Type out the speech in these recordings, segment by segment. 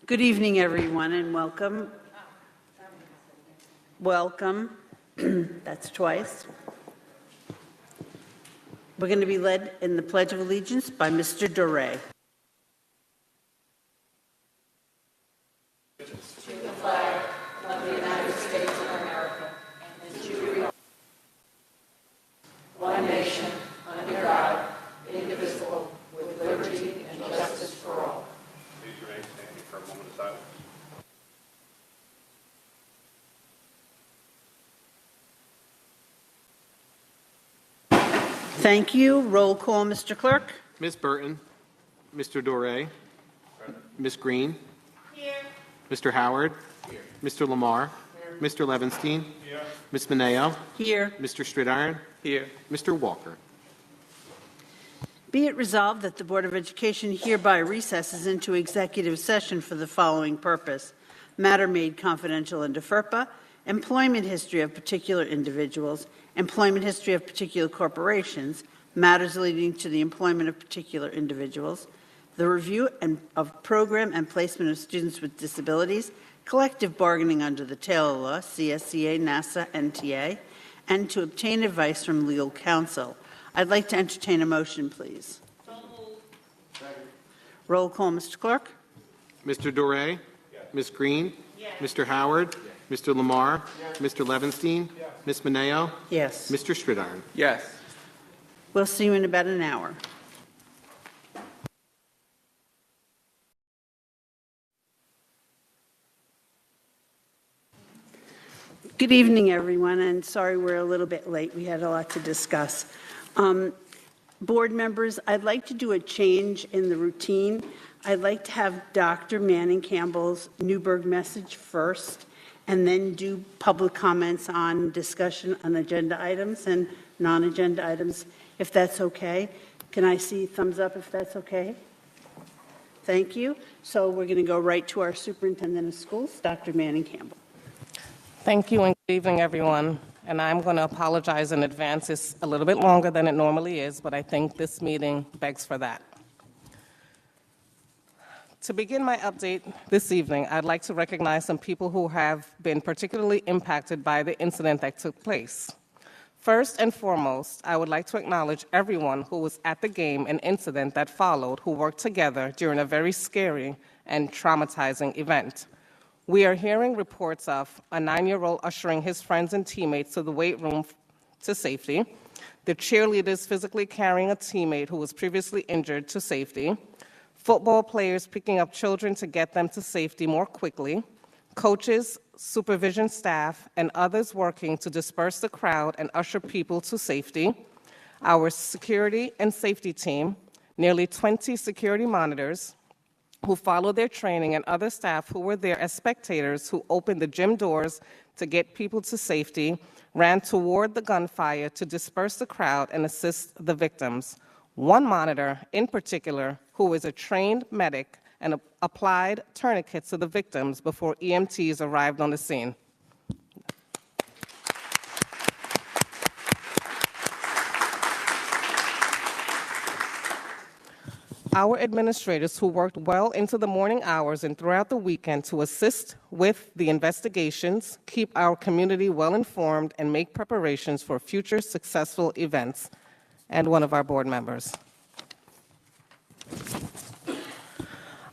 Good evening, everyone, and welcome. Welcome. That's twice. We're going to be led in the Pledge of Allegiance by Mr. Doré. To the flag of the United States of America and to the republic, one nation, under God, indivisible, with liberty and justice for all. Please remain standing for a moment of silence. Thank you. Roll call, Mr. Clerk. Ms. Burton, Mr. Doré, Ms. Green, Here. Mr. Howard, Mr. Lamar, Mr. Levinstein, Ms. Mineo, Here. Mr. Stridiron, here, Mr. Walker. Be it resolved that the Board of Education hereby recesses into executive session for the following purpose. Matter made confidential under FERPA, employment history of particular individuals, employment history of particular corporations, matters leading to the employment of particular individuals, the review of program and placement of students with disabilities, collective bargaining under the Taylor Law, CSCA, NASA, NTA, and to obtain advice from legal counsel. I'd like to entertain a motion, please. Roll call, Mr. Clerk. Mr. Doré, Ms. Green, Mr. Howard, Mr. Lamar, Mr. Levinstein, Ms. Mineo, Yes. Mr. Stridiron. Yes. We'll see you in about an hour. Good evening, everyone, and sorry we're a little bit late. We had a lot to discuss. Board members, I'd like to do a change in the routine. I'd like to have Dr. Manning Campbell's Newburgh message first, and then do public comments on discussion on agenda items and non-agenda items, if that's okay. Can I see thumbs up if that's okay? Thank you. So we're going to go right to our superintendent of schools, Dr. Manning Campbell. Thank you and good evening, everyone. And I'm going to apologize in advance. It's a little bit longer than it normally is, but I think this meeting begs for that. To begin my update this evening, I'd like to recognize some people who have been particularly impacted by the incident that took place. First and foremost, I would like to acknowledge everyone who was at the game and incident that followed, who worked together during a very scary and traumatizing event. We are hearing reports of a 9-year-old ushering his friends and teammates to the weight room to safety, the cheerleaders physically carrying a teammate who was previously injured to safety, football players picking up children to get them to safety more quickly, coaches, supervision staff, and others working to disperse the crowd and usher people to safety, our security and safety team, nearly 20 security monitors, who followed their training, and other staff who were there as spectators who opened the gym doors to get people to safety, ran toward the gunfire to disperse the crowd and assist the victims. One monitor in particular, who is a trained medic, and applied tourniquets to the victims before EMTs arrived on the scene. Our administrators, who worked well into the morning hours and throughout the weekend to assist with the investigations, keep our community well informed, and make preparations for future successful events, and one of our board members.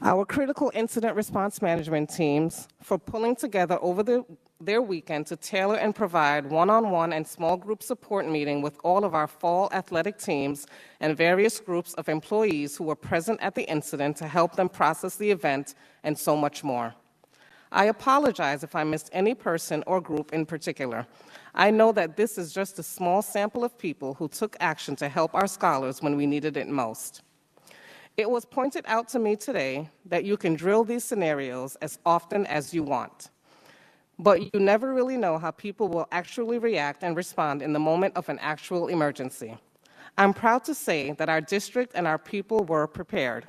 Our critical incident response management teams for pulling together over their weekend to tailor and provide one-on-one and small group support meeting with all of our fall athletic teams and various groups of employees who were present at the incident to help them process the event, and so much more. I apologize if I missed any person or group in particular. I know that this is just a small sample of people who took action to help our scholars when we needed it most. It was pointed out to me today that you can drill these scenarios as often as you want, but you never really know how people will actually react and respond in the moment of an actual emergency. I'm proud to say that our district and our people were prepared.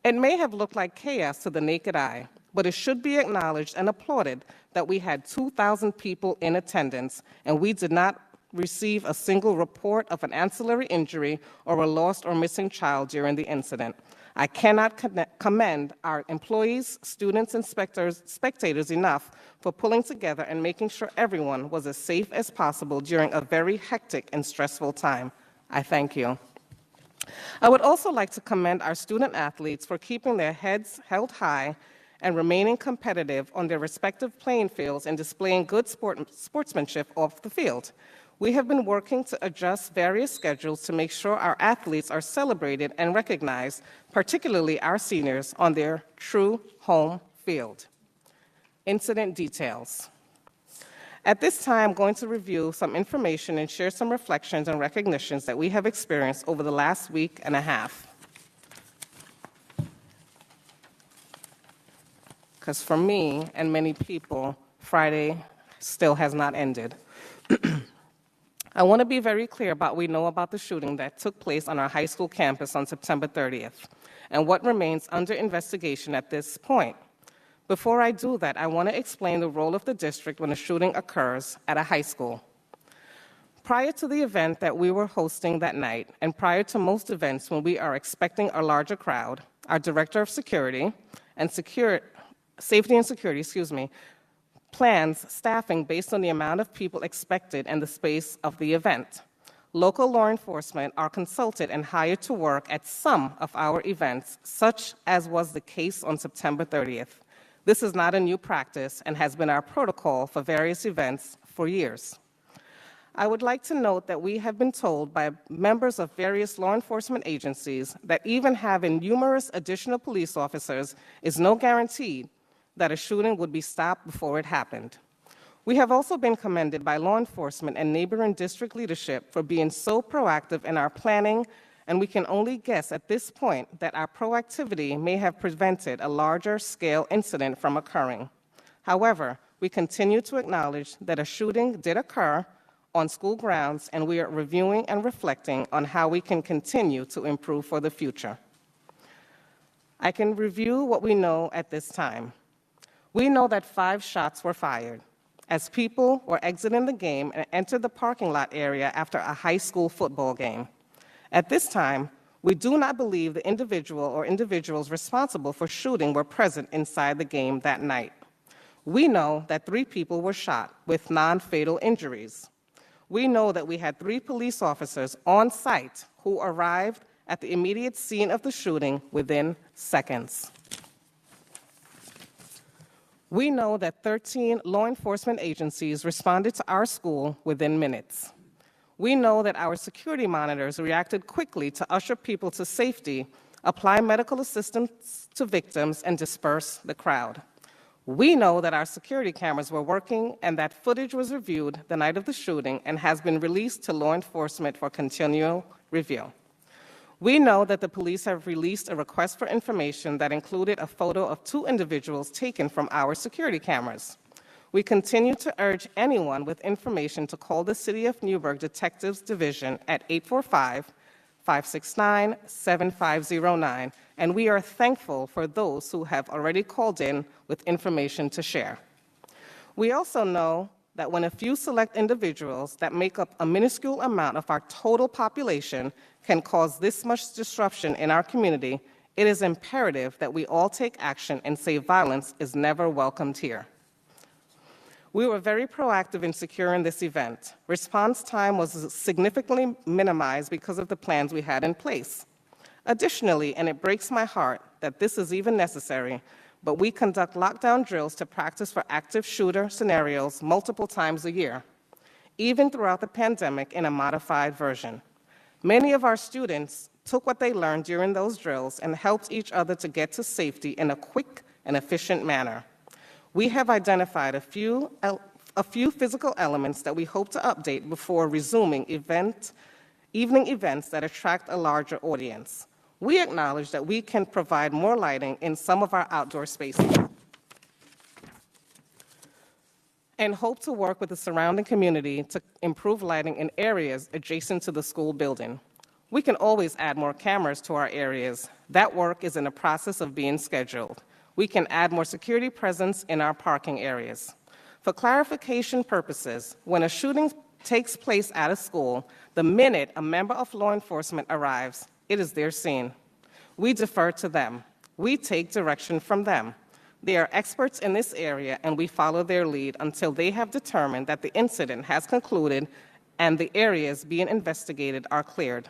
It may have looked like chaos to the naked eye, but it should be acknowledged and applauded that we had 2,000 people in attendance, and we did not receive a single report of an ancillary injury or a lost or missing child during the incident. I cannot commend our employees, students, and spectators enough for pulling together and making sure everyone was as safe as possible during a very hectic and stressful time. I thank you. I would also like to commend our student athletes for keeping their heads held high and remaining competitive on their respective playing fields and displaying good sportsmanship off the field. We have been working to adjust various schedules to make sure our athletes are celebrated and recognized, particularly our seniors, on their true home field. Incident details. At this time, I'm going to review some information and share some reflections and recognitions that we have experienced over the last week and a half. Because for me and many people, Friday still has not ended. I want to be very clear about what we know about the shooting that took place on our high school campus on September 30th and what remains under investigation at this point. Before I do that, I want to explain the role of the district when a shooting occurs at a high school. Prior to the event that we were hosting that night, and prior to most events when we are expecting a larger crowd, our Director of Security and Safety and Security, plans staffing based on the amount of people expected and the space of the event. Local law enforcement are consulted and hired to work at some of our events, such as was the case on September 30th. This is not a new practice and has been our protocol for various events for years. I would like to note that we have been told by members of various law enforcement agencies that even having numerous additional police officers is no guarantee that a shooting would be stopped before it happened. We have also been commended by law enforcement and neighboring district leadership for being so proactive in our planning, and we can only guess at this point that our proactivity may have prevented a larger scale incident from occurring. However, we continue to acknowledge that a shooting did occur on school grounds, and we are reviewing and reflecting on how we can continue to improve for the future. I can review what we know at this time. We know that 5 shots were fired as people were exiting the game and entered the parking lot area after a high school football game. At this time, we do not believe the individual or individuals responsible for shooting were present inside the game that night. We know that 3 people were shot with non-fatal injuries. We know that we had 3 police officers on site who arrived at the immediate scene of the shooting within seconds. We know that 13 law enforcement agencies responded to our school within minutes. We know that our security monitors reacted quickly to usher people to safety, apply medical assistance to victims, and disperse the crowd. We know that our security cameras were working and that footage was reviewed the night of the shooting and has been released to law enforcement for continual review. We know that the police have released a request for information that included a photo of 2 individuals taken from our security cameras. We continue to urge anyone with information to call the City of Newburgh Detectives Division at 845-569-7509, and we are thankful for those who have already called in with information to share. We also know that when a few select individuals that make up a minuscule amount of our total population can cause this much disruption in our community, it is imperative that we all take action and say violence is never welcomed here. We were very proactive in securing this event. Response time was significantly minimized because of the plans we had in place. Additionally, and it breaks my heart that this is even necessary, but we conduct lockdown drills to practice for active shooter scenarios multiple times a year, even throughout the pandemic in a modified version. Many of our students took what they learned during those drills and helped each other to get to safety in a quick and efficient manner. We have identified a few physical elements that we hope to update before resuming evening events that attract a larger audience. We acknowledge that we can provide more lighting in some of our outdoor spaces and hope to work with the surrounding community to improve lighting in areas adjacent to the school building. We can always add more cameras to our areas. That work is in the process of being scheduled. We can add more security presence in our parking areas. For clarification purposes, when a shooting takes place at a school, the minute a member of law enforcement arrives, it is their scene. We defer to them. We take direction from them. They are experts in this area, and we follow their lead until they have determined that the incident has concluded and the areas being investigated are cleared.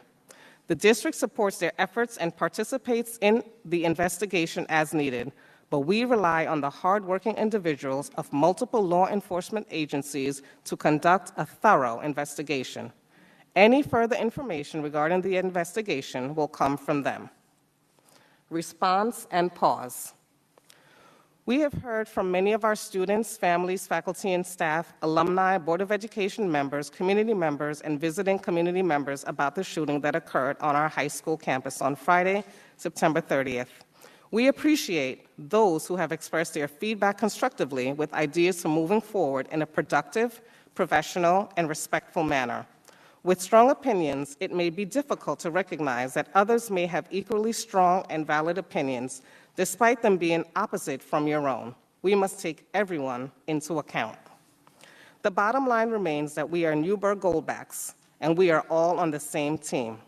The district supports their efforts and participates in the investigation as needed, but we rely on the hardworking individuals of multiple law enforcement agencies to conduct a thorough investigation. Any further information regarding the investigation will come from them. Response and pause. We have heard from many of our students, families, faculty and staff, alumni, Board of Education members, community members, and visiting community members about the shooting that occurred on our high school campus on Friday, September 30th. We appreciate those who have expressed their feedback constructively with ideas for moving forward in a productive, professional, and respectful manner. With strong opinions, it may be difficult to recognize that others may have equally strong and valid opinions, despite them being opposite from your own. We must take everyone into account. The bottom line remains that we are Newburgh Goldbacks, and we are all on the same team.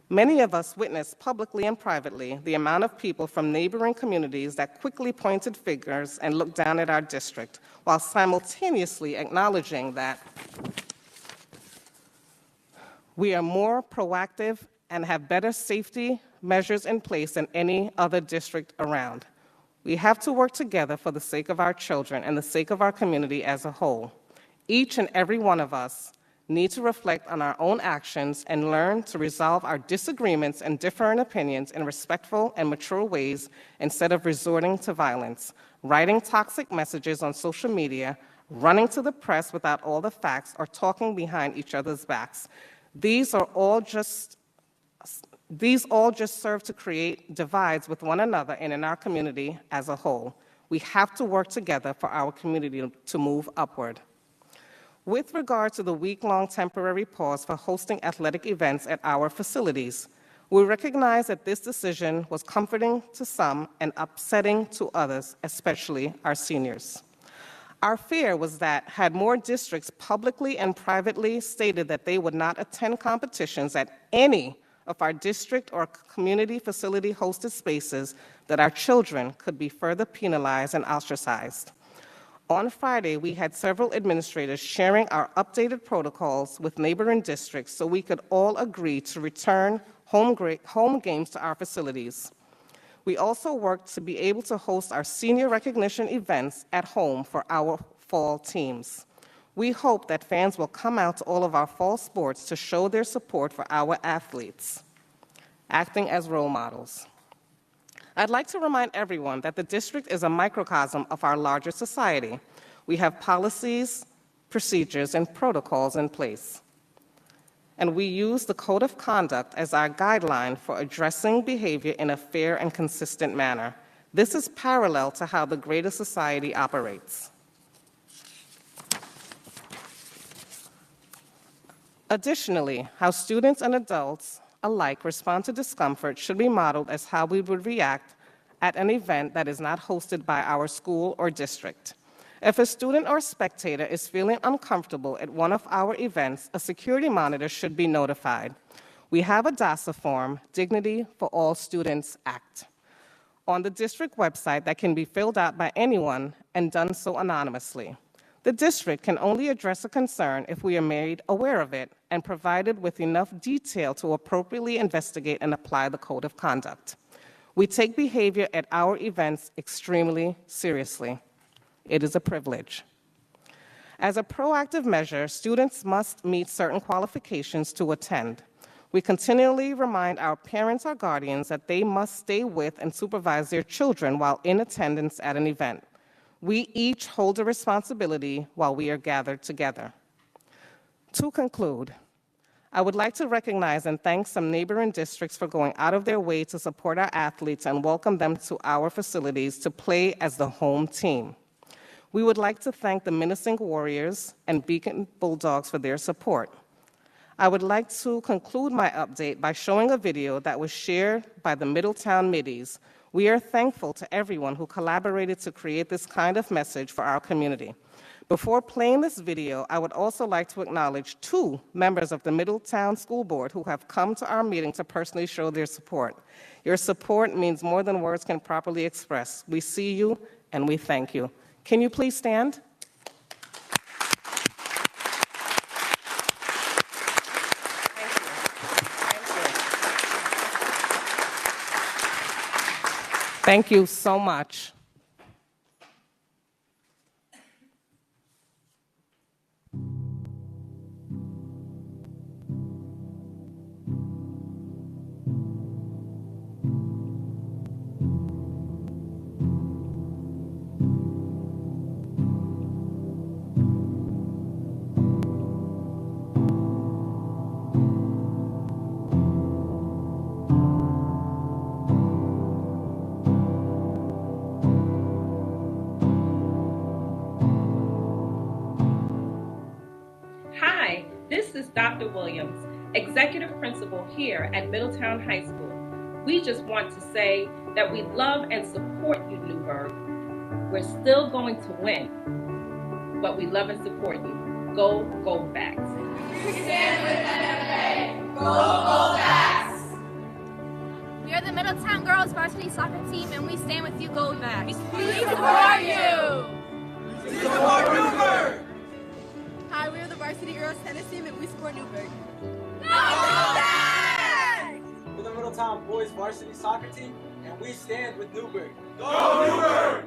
Many of us witnessed publicly and privately the amount of people from neighboring communities that quickly pointed fingers and looked down at our district, while simultaneously acknowledging that we are more proactive and have better safety measures in place than any other district around. We have to work together for the sake of our children and the sake of our community as a whole. Each and every one of us need to reflect on our own actions and learn to resolve our disagreements and differing opinions in respectful and mature ways instead of resorting to violence, writing toxic messages on social media, running to the press without all the facts, or talking behind each other's backs. These all just serve to create divides with one another and in our community as a whole. We have to work together for our community to move upward. With regard to the week-long temporary pause for hosting athletic events at our facilities, we recognize that this decision was comforting to some and upsetting to others, especially our seniors. Our fear was that had more districts publicly and privately stated that they would not attend competitions at any of our district or community facility hosted spaces, that our children could be further penalized and ostracized. On Friday, we had several administrators sharing our updated protocols with neighboring districts so we could all agree to return home games to our facilities. We also worked to be able to host our senior recognition events at home for our fall teams. We hope that fans will come out to all of our fall sports to show their support for our athletes, acting as role models. I'd like to remind everyone that the district is a microcosm of our larger society. We have policies, procedures, and protocols in place. And we use the Code of Conduct as our guideline for addressing behavior in a fair and consistent manner. This is parallel to how the greater society operates. Additionally, how students and adults alike respond to discomfort should be modeled as how we would react at an event that is not hosted by our school or district. If a student or spectator is feeling uncomfortable at one of our events, a security monitor should be notified. We have a DASA form, Dignity for All Students Act, on the district website that can be filled out by anyone and done so anonymously. The district can only address a concern if we are made aware of it and provided with enough detail to appropriately investigate and apply the Code of Conduct. We take behavior at our events extremely seriously. It is a privilege. As a proactive measure, students must meet certain qualifications to attend. We continually remind our parents or guardians that they must stay with and supervise their children while in attendance at an event. We each hold a responsibility while we are gathered together. To conclude, I would like to recognize and thank some neighboring districts for going out of their way to support our athletes and welcome them to our facilities to play as the home team. We would like to thank the Menacing Warriors and Beacon Bulldogs for their support. I would like to conclude my update by showing a video that was shared by the Middletown Middies. We are thankful to everyone who collaborated to create this kind of message for our community. Before playing this video, I would also like to acknowledge 2 members of the Middletown School Board who have come to our meeting to personally show their support. Your support means more than words can properly express. We see you and we thank you. Can you please stand? Thank you so much. Hi, this is Dr. Williams, Executive Principal here at Middletown High School. We just want to say that we love and support you, Newburgh. We're still going to win, but we love and support you. Go, Goldbacks. We stand with NFA. Go, Goldbacks. We are the Middletown Girls Varsity Soccer Team, and we stand with you, Goldbacks. We support you. We support Newburgh. Hi, we are the Varsity Girls Tennis Team, and we support Newburgh. Go, Goldbacks. We're the Middletown Boys Varsity Soccer Team, and we stand with Newburgh. Go, Newburgh.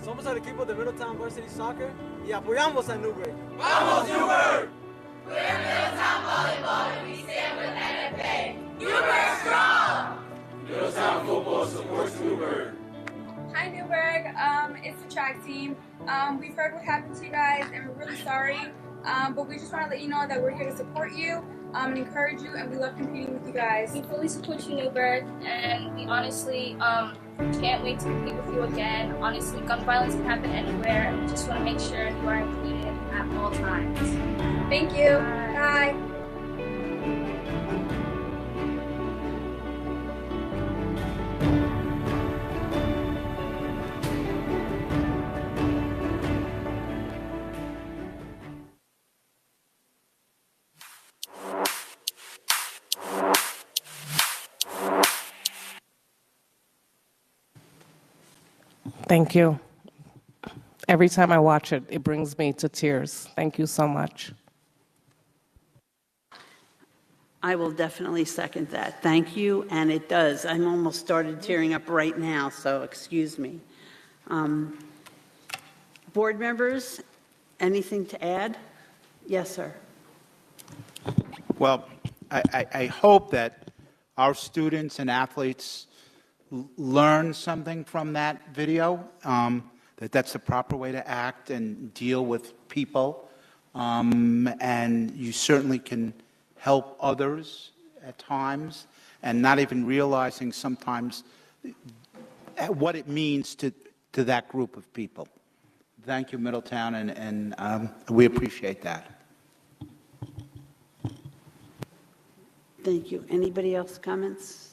Somos el equipo de Middletown Varsity Soccer y apoyamos a Newburgh. Vamos, Newburgh. We're Middletown Volleyball, and we stand with NFA. Newburgh strong. Middletown Football supports Newburgh. Hi, Newburgh. It's the track team. We've heard what happened to you guys, and we're really sorry. But we just want to let you know that we're here to support you and encourage you, and we love competing with you guys. We fully support you, Newburgh, and we honestly can't wait to compete with you again. Honestly, gun violence can happen anywhere, and we just want to make sure you are included at all times. Thank you. Bye. Thank you. Every time I watch it, it brings me to tears. Thank you so much. I will definitely second that. Thank you, and it does. I'm almost started tearing up right now, so excuse me. Board members, anything to add? Yes, sir. Well, I hope that our students and athletes learn something from that video, that that's the proper way to act and deal with people, and you certainly can help others at times, and not even realizing sometimes what it means to that group of people. Thank you, Middletown, and we appreciate that. Thank you. Anybody else comments?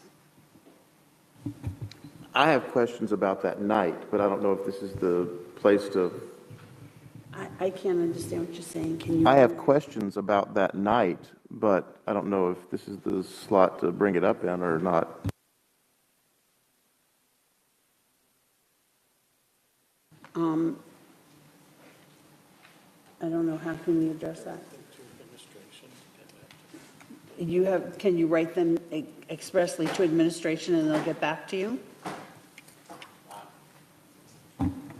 I have questions about that night, but I don't know if this is the place to. I can't understand what you're saying. Can you? I have questions about that night, but I don't know if this is the slot to bring it up in or not. I don't know. How can we address that? Can you write them expressly to administration and they'll get back to you?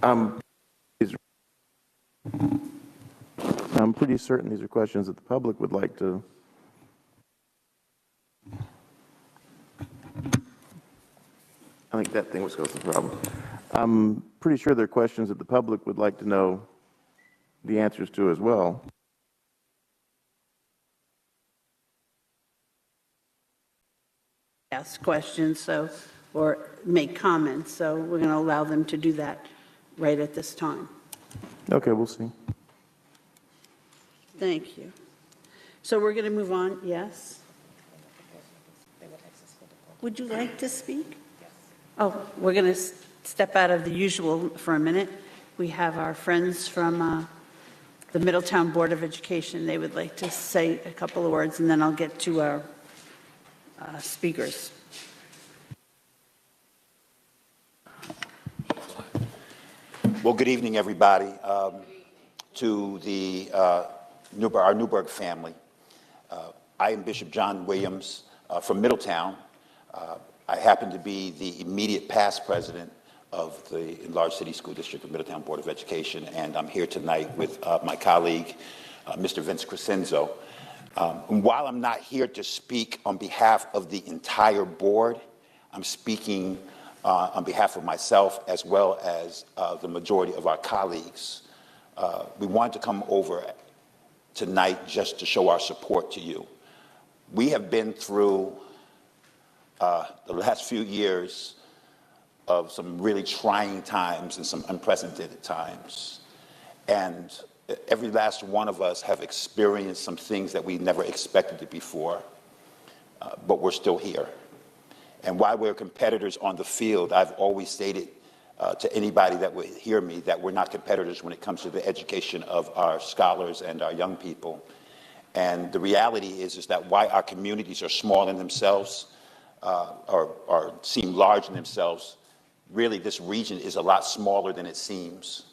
I'm pretty certain these are questions that the public would like to. I think that thing was the problem. I'm pretty sure there are questions that the public would like to know the answers to as well. Ask questions, or make comments, so we're going to allow them to do that right at this time. Okay, we'll see. Thank you. So we're going to move on, yes? Would you like to speak? Yes. Oh, we're going to step out of the usual for a minute. We have our friends from the Middletown Board of Education. They would like to say a couple of words, and then I'll get to our speakers. Well, good evening, everybody. To the our Newburgh family, I am Bishop John Williams from Middletown. I happen to be the immediate past president of the Enlarged City School District of Middletown Board of Education, and I'm here tonight with my colleague, Mr. Vince Crescenzo. And while I'm not here to speak on behalf of the entire board, I'm speaking on behalf of myself as well as the majority of our colleagues. We wanted to come over tonight just to show our support to you. We have been through the last few years of some really trying times and some unprecedented times. And every last one of us have experienced some things that we never expected before, but we're still here. And while we're competitors on the field, I've always stated to anybody that would hear me that we're not competitors when it comes to the education of our scholars and our young people. And the reality is that why our communities are small in themselves or seem large in themselves, really this region is a lot smaller than it seems.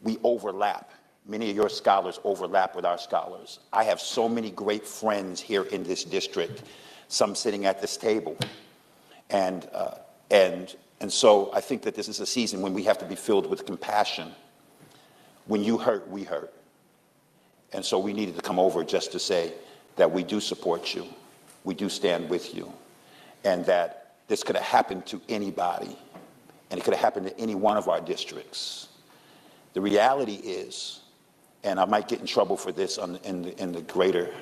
We overlap. Many of your scholars overlap with our scholars. I have so many great friends here in this district, some sitting at this table. And so I think that this is a season when we have to be filled with compassion. When you hurt, we hurt. And so we needed to come over just to say that we do support you, we do stand with you, and that this could have happened to anybody, and it could have happened to any one of our districts. The reality is, and I might get in trouble for this in the greater,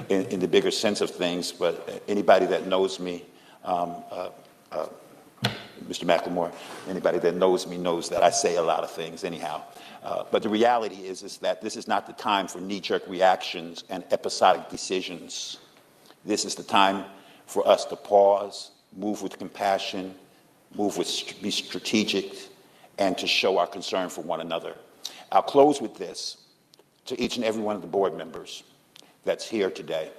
in the bigger sense of things, but anybody that knows me, Mr. McLemore, anybody that knows me knows that I say a lot of things anyhow. But the reality is that this is not the time for knee-jerk reactions and episodic decisions. This is the time for us to pause, move with compassion, be strategic, and to show our concern for one another. I'll close with this to each and every one of the board members that's here today.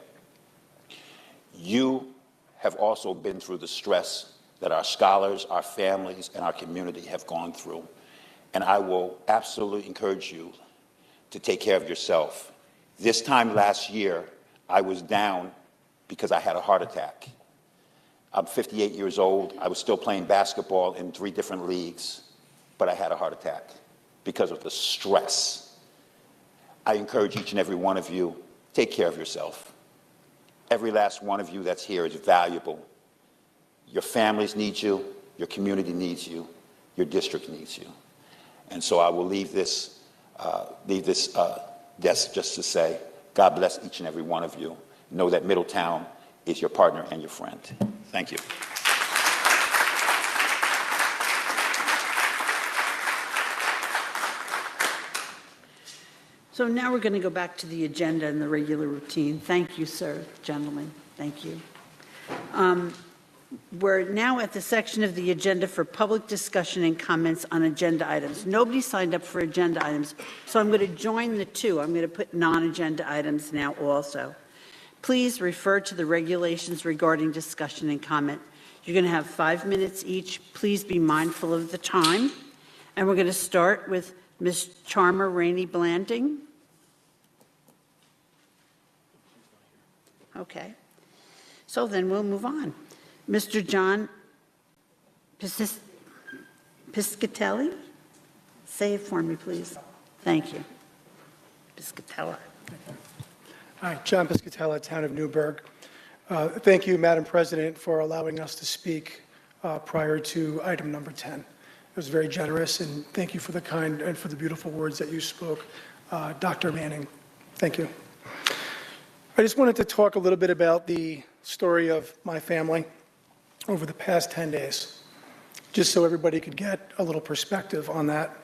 You have also been through the stress that our scholars, our families, and our community have gone through. And I will absolutely encourage you to take care of yourself. This time last year, I was down because I had a heart attack. I'm 58 years old. I was still playing basketball in 3 different leagues, but I had a heart attack because of the stress. I encourage each and every one of you, take care of yourself. Every last one of you that's here is valuable. Your families need you, your community needs you, your district needs you. And so I will leave this desk just to say, God bless each and every one of you. Know that Middletown is your partner and your friend. Thank you. So now we're going to go back to the agenda and the regular routine. Thank you, sir, gentlemen. Thank you. We're now at the section of the agenda for public discussion and comments on agenda items. Nobody signed up for agenda items, so I'm going to join the two. I'm going to put non-agenda items now also. Please refer to the regulations regarding discussion and comment. You're going to have 5 minutes each. Please be mindful of the time. And we're going to start with Ms. Charmer Rainey Blanding. Okay. So then we'll move on. Mr. John Piscatelli? Say it for me, please. Thank you. Piscatella. Hi, John Piscatella, Town of Newburgh. Thank you, Madam President, for allowing us to speak prior to item number 10. It was very generous, and thank you for the kind and for the beautiful words that you spoke. Dr. Manning, thank you. I just wanted to talk a little bit about the story of my family over the past 10 days, just so everybody could get a little perspective on that.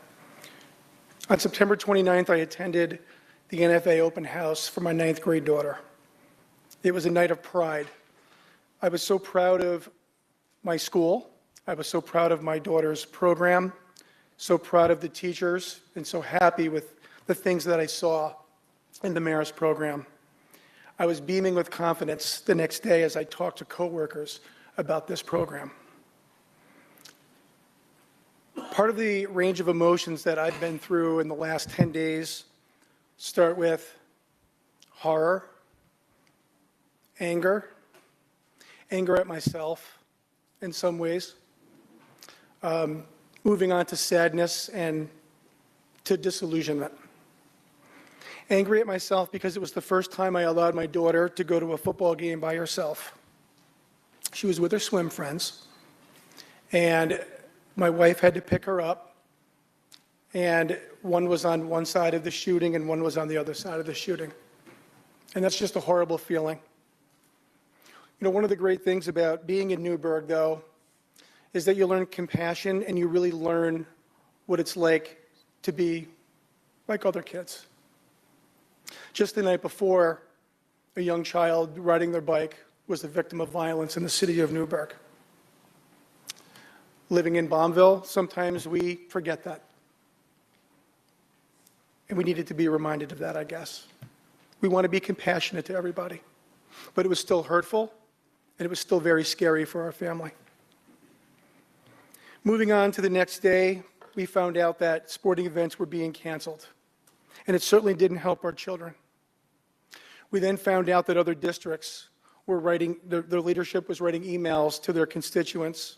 On September 29th, I attended the NFA open house for my 9th grade daughter. It was a night of pride. I was so proud of my school. I was so proud of my daughter's program, so proud of the teachers, and so happy with the things that I saw in the mayor's program. I was beaming with confidence the next day as I talked to coworkers about this program. Part of the range of emotions that I've been through in the last 10 days start with horror, anger at myself in some ways, moving on to sadness and to disillusionment. Angry at myself because it was the first time I allowed my daughter to go to a football game by herself. She was with her swim friends, and my wife had to pick her up, and one was on one side of the shooting and one was on the other side of the shooting. And that's just a horrible feeling. You know, one of the great things about being in Newburgh, though, is that you learn compassion and you really learn what it's like to be like other kids. Just the night before, a young child riding their bike was the victim of violence in the city of Newburgh. Living in Bombville, sometimes we forget that. And we needed to be reminded of that, I guess. We want to be compassionate to everybody. But it was still hurtful, and it was still very scary for our family. Moving on to the next day, we found out that sporting events were being canceled. And it certainly didn't help our children. We then found out that other districts were writing, their leadership was writing emails to their constituents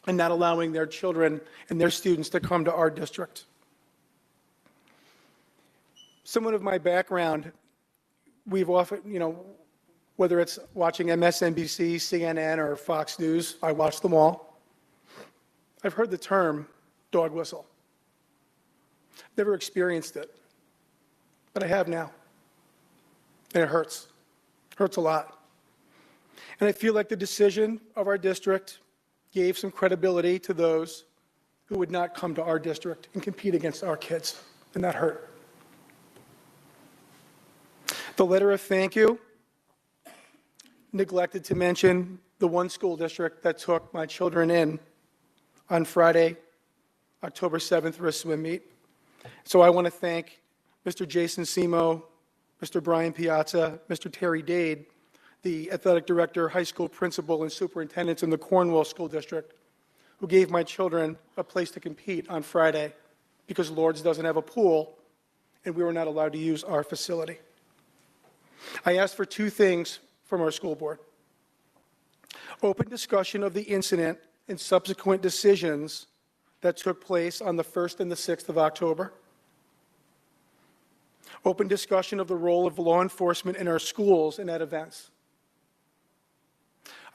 and not allowing their children and their students to come to our district. Someone of my background, we've often, whether it's watching MSNBC, CNN, or Fox News, I watch them all. I've heard the term dog whistle. Never experienced it, but I have now. And it hurts. Hurts a lot. And I feel like the decision of our district gave some credibility to those who would not come to our district and compete against our kids, and that hurt. The letter of thank you neglected to mention the one school district that took my children in on Friday, October 7th for a swim meet. So I want to thank Mr. Jason Simo, Mr. Brian Piazza, Mr. Terry Dade, the athletic director, high school principal, and superintendents in the Cornwall School District, who gave my children a place to compete on Friday because Lourdes doesn't have a pool and we were not allowed to use our facility. I asked for two things from our school board: open discussion of the incident and subsequent decisions that took place on the 1st and the 6th of October. Open discussion of the role of law enforcement in our schools and at events.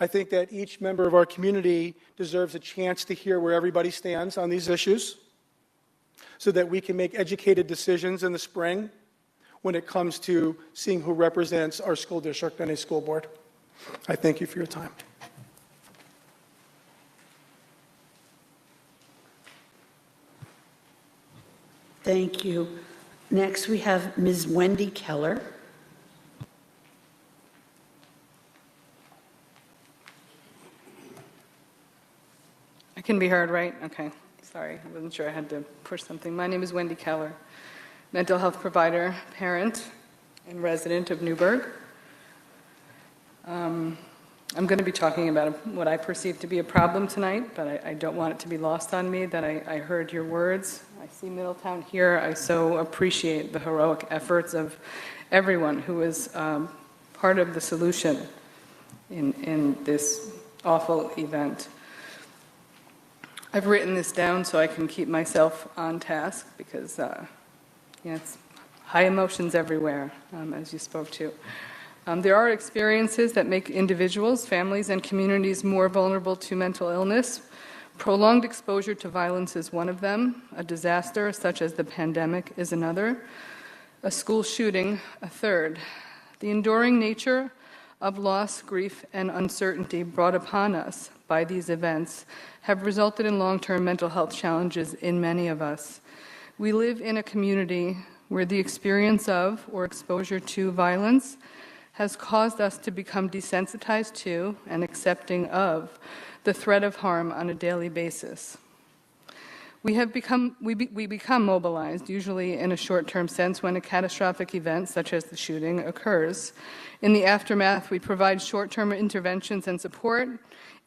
I think that each member of our community deserves a chance to hear where everybody stands on these issues so that we can make educated decisions in the spring when it comes to seeing who represents our school district and a school board. I thank you for your time. Thank you. Next, we have Ms. Wendy Keller. I can be heard, right? Okay. Sorry, I wasn't sure I had to push something. My name is Wendy Keller, mental health provider, parent, and resident of Newburgh. I'm going to be talking about what I perceive to be a problem tonight, but I don't want it to be lost on me that I heard your words. I see Middletown here. I so appreciate the heroic efforts of everyone who was part of the solution in this awful event. I've written this down so I can keep myself on task because it's high emotions everywhere, as you spoke to. There are experiences that make individuals, families, and communities more vulnerable to mental illness. Prolonged exposure to violence is one of them. A disaster, such as the pandemic, is another. A school shooting, a third. The enduring nature of loss, grief, and uncertainty brought upon us by these events have resulted in long-term mental health challenges in many of us. We live in a community where the experience of or exposure to violence has caused us to become desensitized to and accepting of the threat of harm on a daily basis. We become mobilized, usually in a short-term sense, when a catastrophic event, such as the shooting, occurs. In the aftermath, we provide short-term interventions and support.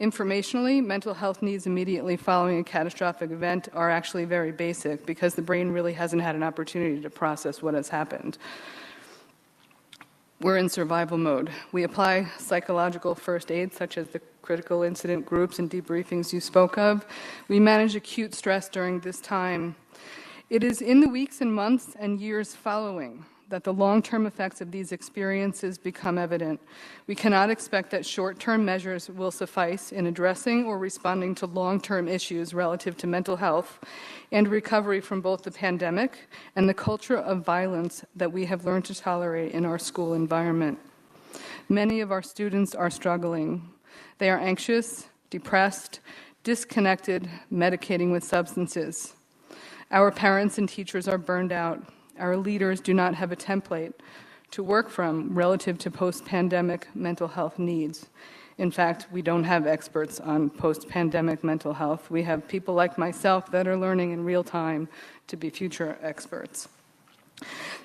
Informationally, mental health needs immediately following a catastrophic event are actually very basic because the brain really hasn't had an opportunity to process what has happened. We're in survival mode. We apply psychological first aid, such as the critical incident groups and debriefings you spoke of. We manage acute stress during this time. It is in the weeks and months and years following that the long-term effects of these experiences become evident. We cannot expect that short-term measures will suffice in addressing or responding to long-term issues relative to mental health and recovery from both the pandemic and the culture of violence that we have learned to tolerate in our school environment. Many of our students are struggling. They are anxious, depressed, disconnected, medicating with substances. Our parents and teachers are burned out. Our leaders do not have a template to work from relative to post-pandemic mental health needs. In fact, we don't have experts on post-pandemic mental health. We have people like myself that are learning in real time to be future experts.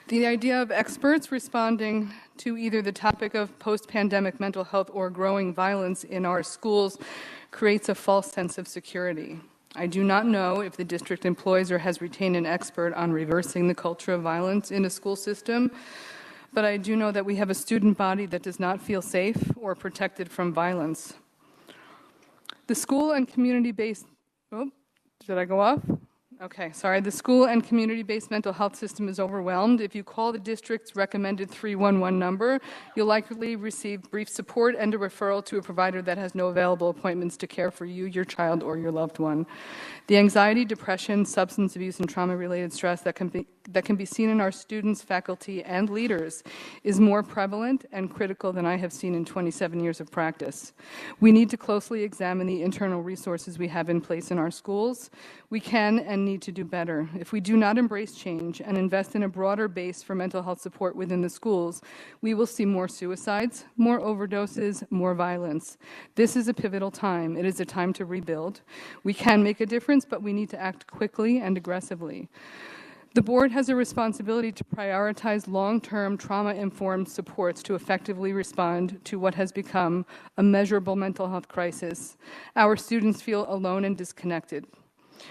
The idea of experts responding to either the topic of post-pandemic mental health or growing violence in our schools creates a false sense of security. I do not know if the district employs or has retained an expert on reversing the culture of violence in a school system, but I do know that we have a student body that does not feel safe or protected from violence. The school and community-based, did I go off? Okay, sorry. The school and community-based mental health system is overwhelmed. If you call the district's recommended 311 number, you'll likely receive brief support and a referral to a provider that has no available appointments to care for you, your child, or your loved one. The anxiety, depression, substance abuse, and trauma-related stress that can be seen in our students, faculty, and leaders is more prevalent and critical than I have seen in 27 years of practice. We need to closely examine the internal resources we have in place in our schools. We can and need to do better. If we do not embrace change and invest in a broader base for mental health support within the schools, we will see more suicides, more overdoses, more violence. This is a pivotal time. It is a time to rebuild. We can make a difference, but we need to act quickly and aggressively. The board has a responsibility to prioritize long-term trauma-informed supports to effectively respond to what has become a measurable mental health crisis. Our students feel alone and disconnected.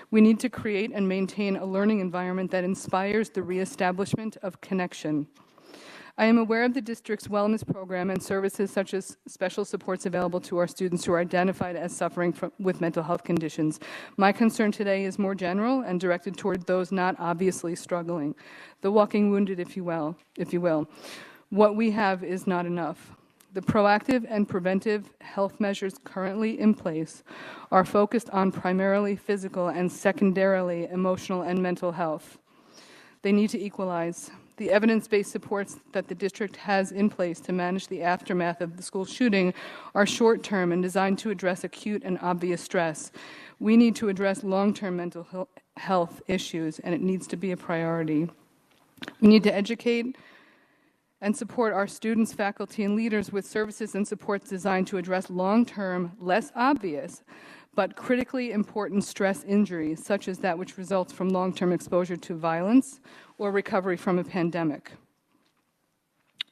We need to create and maintain a learning environment that inspires the reestablishment of connection. I am aware of the district's wellness program and services such as special supports available to our students who are identified as suffering with mental health conditions. My concern today is more general and directed toward those not obviously struggling, the walking wounded, if you will. What we have is not enough. The proactive and preventive health measures currently in place are focused on primarily physical and secondarily emotional and mental health. They need to equalize. The evidence-based supports that the district has in place to manage the aftermath of the school shooting are short-term and designed to address acute and obvious stress. We need to address long-term mental health issues, and it needs to be a priority. We need to educate and support our students, faculty, and leaders with services and supports designed to address long-term, less obvious, but critically important stress injuries, such as that which results from long-term exposure to violence or recovery from a pandemic.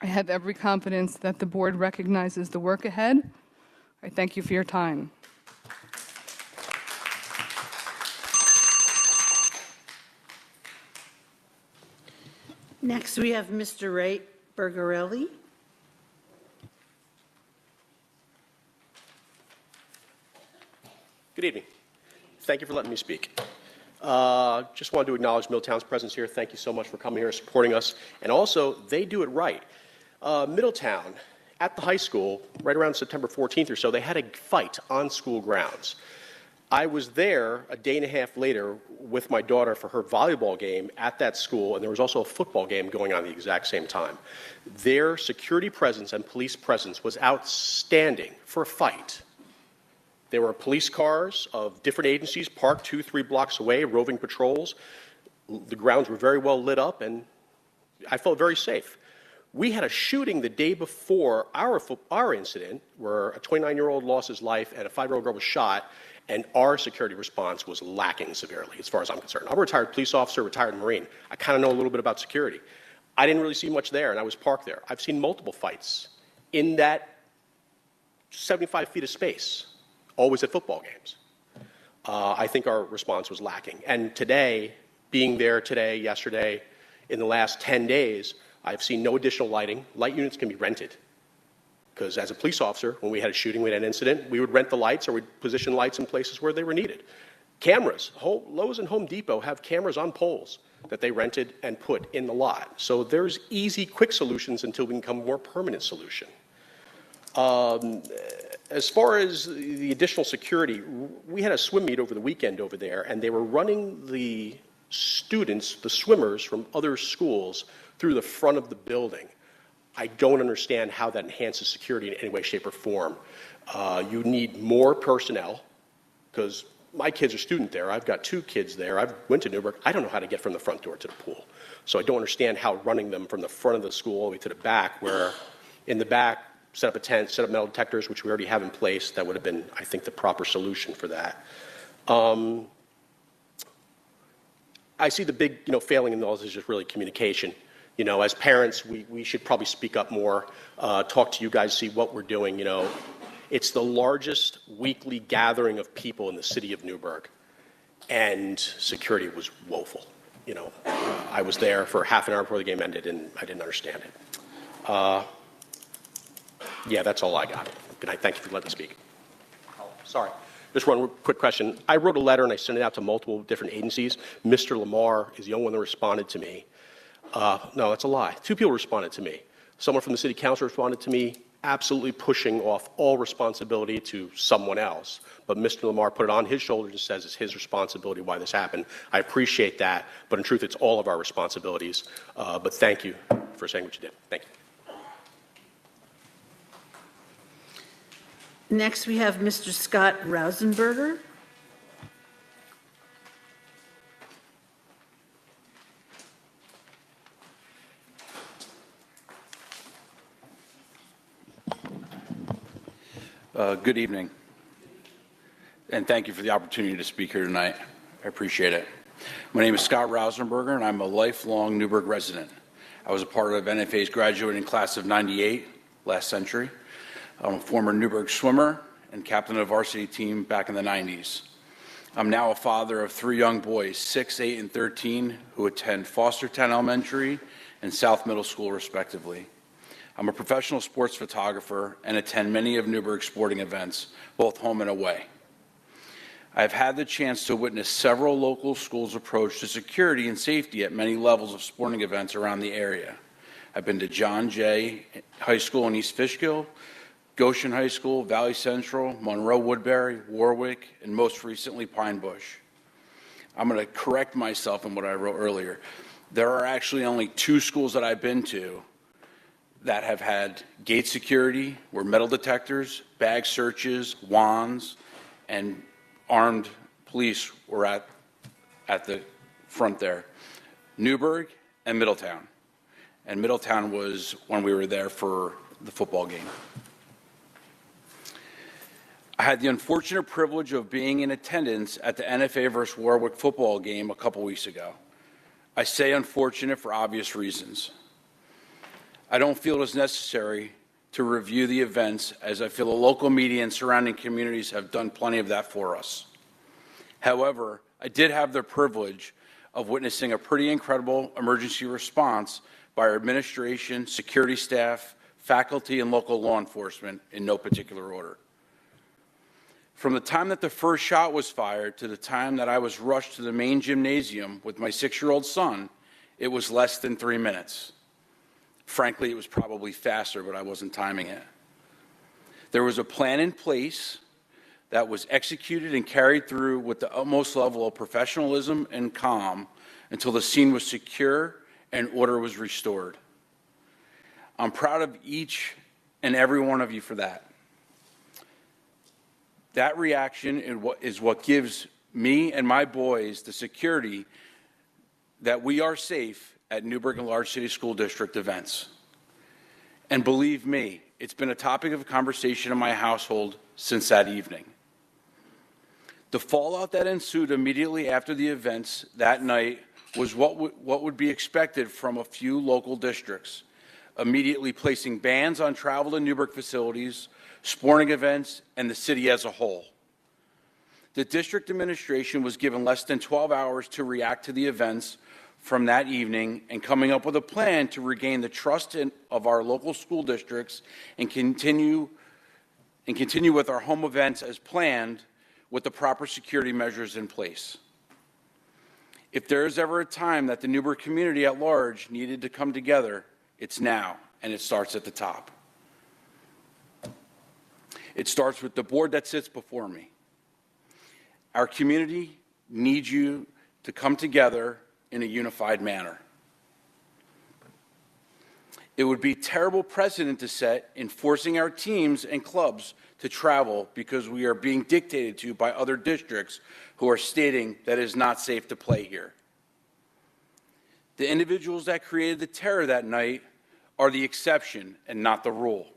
I have every confidence that the board recognizes the work ahead. I thank you for your time. Next, we have Mr. Ray Bergarelli. Good evening. Thank you for letting me speak. Just wanted to acknowledge Middletown's presence here. Thank you so much for coming here and supporting us. And also, they do it right. Middletown, at the high school, right around September 14th or so, they had a fight on school grounds. I was there a day and a half later with my daughter for her volleyball game at that school, and there was also a football game going on at the exact same time. Their security presence and police presence was outstanding for a fight. There were police cars of different agencies parked 2-3 blocks away, roving patrols. The grounds were very well lit up, and I felt very safe. We had a shooting the day before our incident where a 29-year-old lost his life and a 5-year-old girl was shot, and our security response was lacking severely, as far as I'm concerned. I'm a retired police officer, retired Marine. I kind of know a little bit about security. I didn't really see much there, and I was parked there. I've seen multiple fights in that 75 feet of space, always at football games. I think our response was lacking. And today, being there today, yesterday, in the last 10 days, I've seen no additional lighting. Light units can be rented. Because as a police officer, when we had a shooting, we had an incident, we would rent the lights or we'd position lights in places where they were needed. Cameras. Lowe's and Home Depot have cameras on poles that they rented and put in the lot. So there's easy, quick solutions until we can come a more permanent solution. As far as the additional security, we had a swim meet over the weekend over there, and they were running the students, the swimmers from other schools, through the front of the building. I don't understand how that enhances security in any way, shape, or form. You need more personnel, because my kids are student there. I've got 2 kids there. I went to Newburgh. I don't know how to get from the front door to the pool. So I don't understand how running them from the front of the school all the way to the back, where in the back, set up a tent, set up metal detectors, which we already have in place. That would have been, I think, the proper solution for that. I see the big, failing in all this is just really communication. As parents, we should probably speak up more, talk to you guys, see what we're doing. It's the largest weekly gathering of people in the city of Newburgh, and security was woeful. I was there for half an hour before the game ended, and I didn't understand it. Yeah, that's all I got. Good night. Thank you for letting me speak. Oh, sorry. Just one quick question. I wrote a letter and I sent it out to multiple different agencies. Mr. Lamar is the only one that responded to me. No, that's a lie. 2 people responded to me. Someone from the city council responded to me, absolutely pushing off all responsibility to someone else. But Mr. Lamar put it on his shoulders and says it's his responsibility why this happened. I appreciate that, but in truth, it's all of our responsibilities. But thank you for saying what you did. Thank you. Next, we have Mr. Scott Rausenberger. Good evening, and thank you for the opportunity to speak here tonight. I appreciate it. My name is Scott Rausenberger, and I'm a lifelong Newburgh resident. I was a part of NFA's graduating class of '98 last century. I'm a former Newburgh swimmer and captain of the varsity team back in the '90s. I'm now a father of 3 young boys, 6, 8, and 13, who attend Fostertown Elementary and South Middle School, respectively. I'm a professional sports photographer and attend many of Newburgh's sporting events, both home and away. I've had the chance to witness several local schools' approach to security and safety at many levels of sporting events around the area. I've been to John Jay High School in East Fishkill, Goshen High School, Valley Central, Monroe Woodbury, Warwick, and most recently Pine Bush. I'm going to correct myself in what I wrote earlier. There are actually only 2 schools that I've been to that have had gate security, where metal detectors, bag searches, wands, and armed police were at the front there. Newburgh and Middletown. And Middletown was when we were there for the football game. I had the unfortunate privilege of being in attendance at the NFA versus Warwick football game a couple weeks ago. I say unfortunate for obvious reasons. I don't feel it is necessary to review the events, as I feel the local media and surrounding communities have done plenty of that for us. However, I did have the privilege of witnessing a pretty incredible emergency response by our administration, security staff, faculty, and local law enforcement in no particular order. From the time that the first shot was fired to the time that I was rushed to the main gymnasium with my 6-year-old son, it was less than 3 minutes. Frankly, it was probably faster, but I wasn't timing it. There was a plan in place that was executed and carried through with the utmost level of professionalism and calm until the scene was secure and order was restored. I'm proud of each and every one of you for that. That reaction is what gives me and my boys the security that we are safe at Newburgh and Large City School District events. And believe me, it's been a topic of conversation in my household since that evening. The fallout that ensued immediately after the events that night was what would be expected from a few local districts, immediately placing bans on travel to Newburgh facilities, sporting events, and the city as a whole. The district administration was given less than 12 hours to react to the events from that evening and coming up with a plan to regain the trust of our local school districts and continue with our home events as planned with the proper security measures in place. If there is ever a time that the Newburgh community at large needed to come together, it's now, and it starts at the top. It starts with the board that sits before me. Our community needs you to come together in a unified manner. It would be a terrible precedent to set in forcing our teams and clubs to travel because we are being dictated to by other districts who are stating that it is not safe to play here. The individuals that created the terror that night are the exception and not the rule.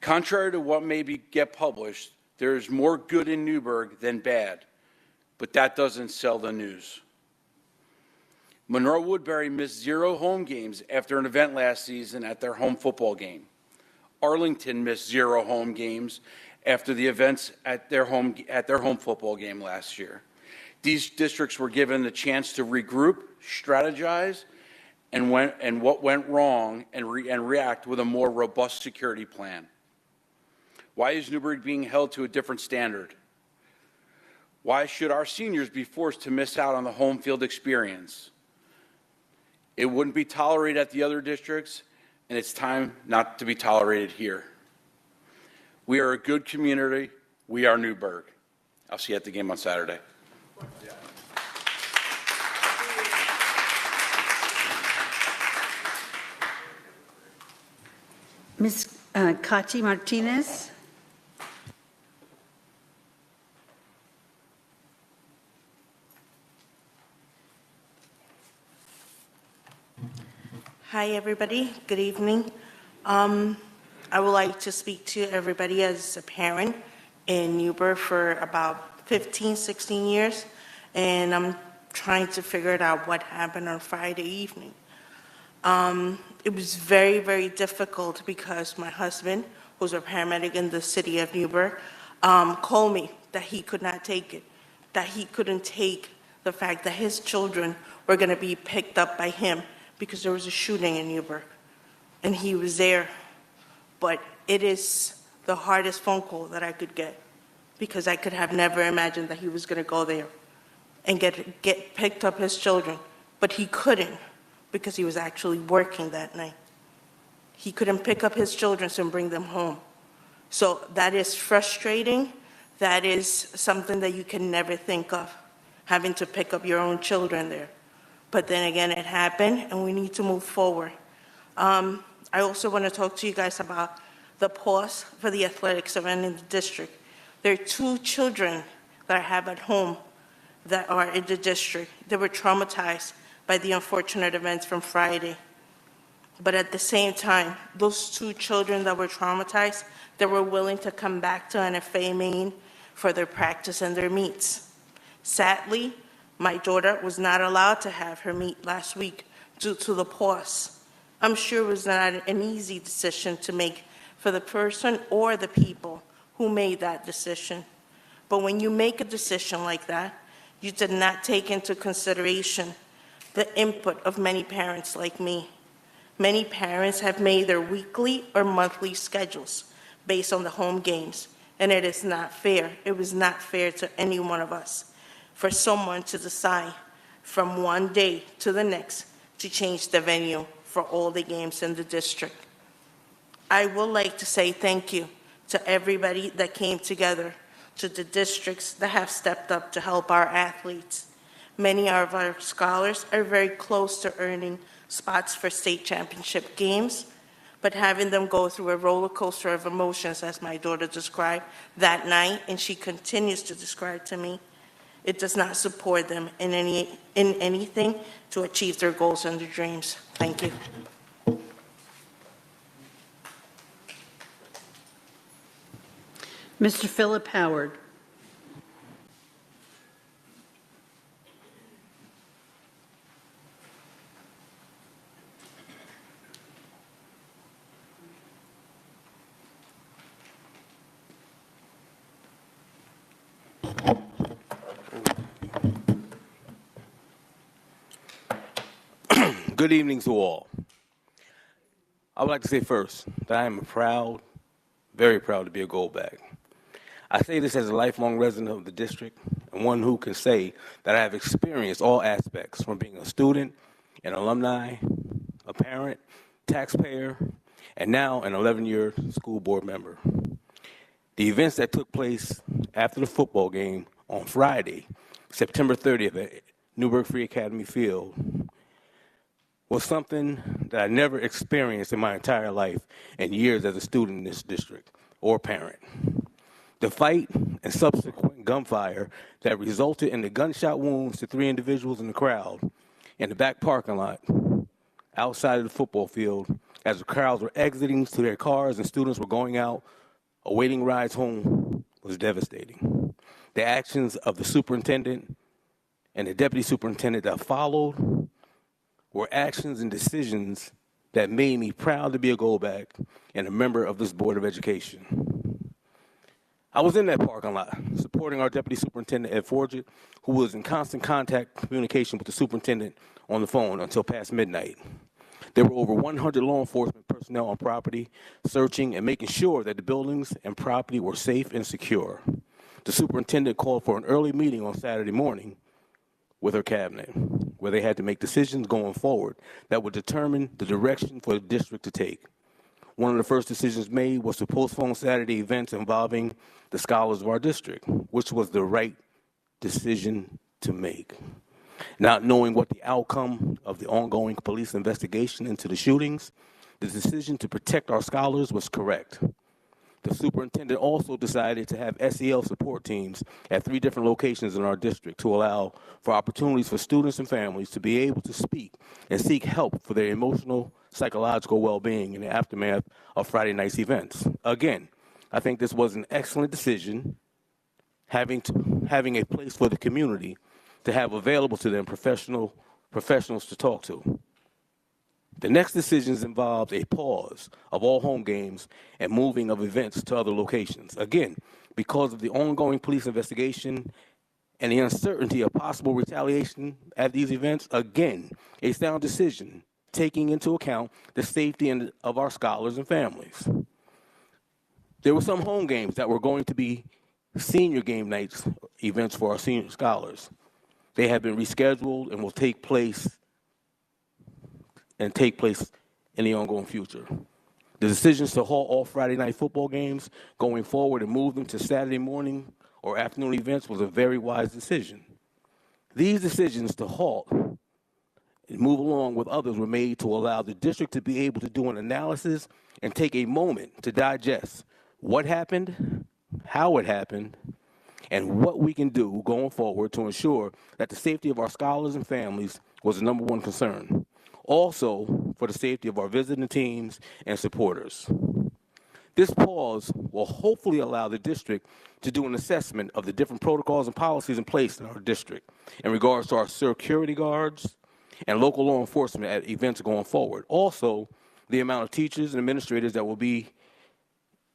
Contrary to what may get published, there is more good in Newburgh than bad, but that doesn't sell the news. Monroe Woodbury missed 0 home games after an event last season at their home football game. Arlington missed 0 home games after the events at their home football game last year. These districts were given the chance to regroup, strategize, and what went wrong and react with a more robust security plan. Why is Newburgh being held to a different standard? Why should our seniors be forced to miss out on the home field experience? It wouldn't be tolerated at the other districts, and it's time not to be tolerated here. We are a good community. We are Newburgh. I'll see you at the game on Saturday. Ms. Katy Martinez. Hi, everybody. Good evening. I would like to speak to everybody as a parent in Newburgh for about 15, 16 years, and I'm trying to figure it out what happened on Friday evening. It was very, very difficult because my husband, who's a paramedic in the city of Newburgh, called me that he could not take it, that he couldn't take the fact that his children were going to be picked up by him because there was a shooting in Newburgh, and he was there. But it is the hardest phone call that I could get because I could have never imagined that he was going to go there and get picked up his children, but he couldn't because he was actually working that night. He couldn't pick up his children and bring them home. So that is frustrating. That is something that you can never think of, having to pick up your own children there. But then again, it happened, and we need to move forward. I also want to talk to you guys about the pause for the athletics event in the district. There are 2 children that I have at home that are in the district. They were traumatized by the unfortunate events from Friday. But at the same time, those 2 children that were traumatized, they were willing to come back to NFA Maine for their practice and their meets. Sadly, my daughter was not allowed to have her meet last week due to the pause. I'm sure it was not an easy decision to make for the person or the people who made that decision. But when you make a decision like that, you did not take into consideration the input of many parents like me. Many parents have made their weekly or monthly schedules based on the home games, and it is not fair. It was not fair to any one of us for someone to decide from one day to the next to change the venue for all the games in the district. I would like to say thank you to everybody that came together, to the districts that have stepped up to help our athletes. Many of our scholars are very close to earning spots for state championship games, but having them go through a roller coaster of emotions, as my daughter described that night, and she continues to describe to me, it does not support them in anything to achieve their goals and their dreams. Thank you. Mr. Philip Howard. Good evening to all. I would like to say first that I am proud, very proud to be a Goldback. I say this as a lifelong resident of the district and one who can say that I have experienced all aspects from being a student, an alumni, a parent, taxpayer, and now an 11-year school board member. The events that took place after the football game on Friday, September 30th at Newburgh Free Academy Field was something that I never experienced in my entire life and years as a student in this district or parent. The fight and subsequent gunfire that resulted in the gunshot wounds to 3 individuals in the crowd in the back parking lot outside of the football field as the crowds were exiting to their cars and students were going out awaiting rides home was devastating. The actions of the superintendent and the deputy superintendent that followed were actions and decisions that made me proud to be a Goldback and a member of this Board of Education. I was in that parking lot supporting our Deputy Superintendent, Ed Forget, who was in constant communication with the superintendent on the phone until past midnight. There were over 100 law enforcement personnel on property, searching and making sure that the buildings and property were safe and secure. The superintendent called for an early meeting on Saturday morning with her cabinet, where they had to make decisions going forward that would determine the direction for the district to take. One of the first decisions made was to postpone Saturday events involving the scholars of our district, which was the right decision to make. Not knowing what the outcome of the ongoing police investigation into the shootings, the decision to protect our scholars was correct. The superintendent also decided to have SEL support teams at 3 different locations in our district to allow for opportunities for students and families to be able to speak and seek help for their emotional, psychological well-being in the aftermath of Friday night's events. Again, I think this was an excellent decision, having a place for the community to have available to them professionals to talk to. The next decisions involved a pause of all home games and moving of events to other locations. Again, because of the ongoing police investigation and the uncertainty of possible retaliation at these events, again, a sound decision taking into account the safety of our scholars and families. There were some home games that were going to be senior game nights events for our senior scholars. They have been rescheduled and will take place in the ongoing future. The decisions to halt all Friday night football games going forward and move them to Saturday morning or afternoon events was a very wise decision. These decisions to halt and move along with others were made to allow the district to be able to do an analysis and take a moment to digest what happened, how it happened, and what we can do going forward to ensure that the safety of our scholars and families was the number one concern. Also, for the safety of our visiting teams and supporters. This pause will hopefully allow the district to do an assessment of the different protocols and policies in place in our district in regards to our security guards and local law enforcement at events going forward. Also, the amount of teachers and administrators that will be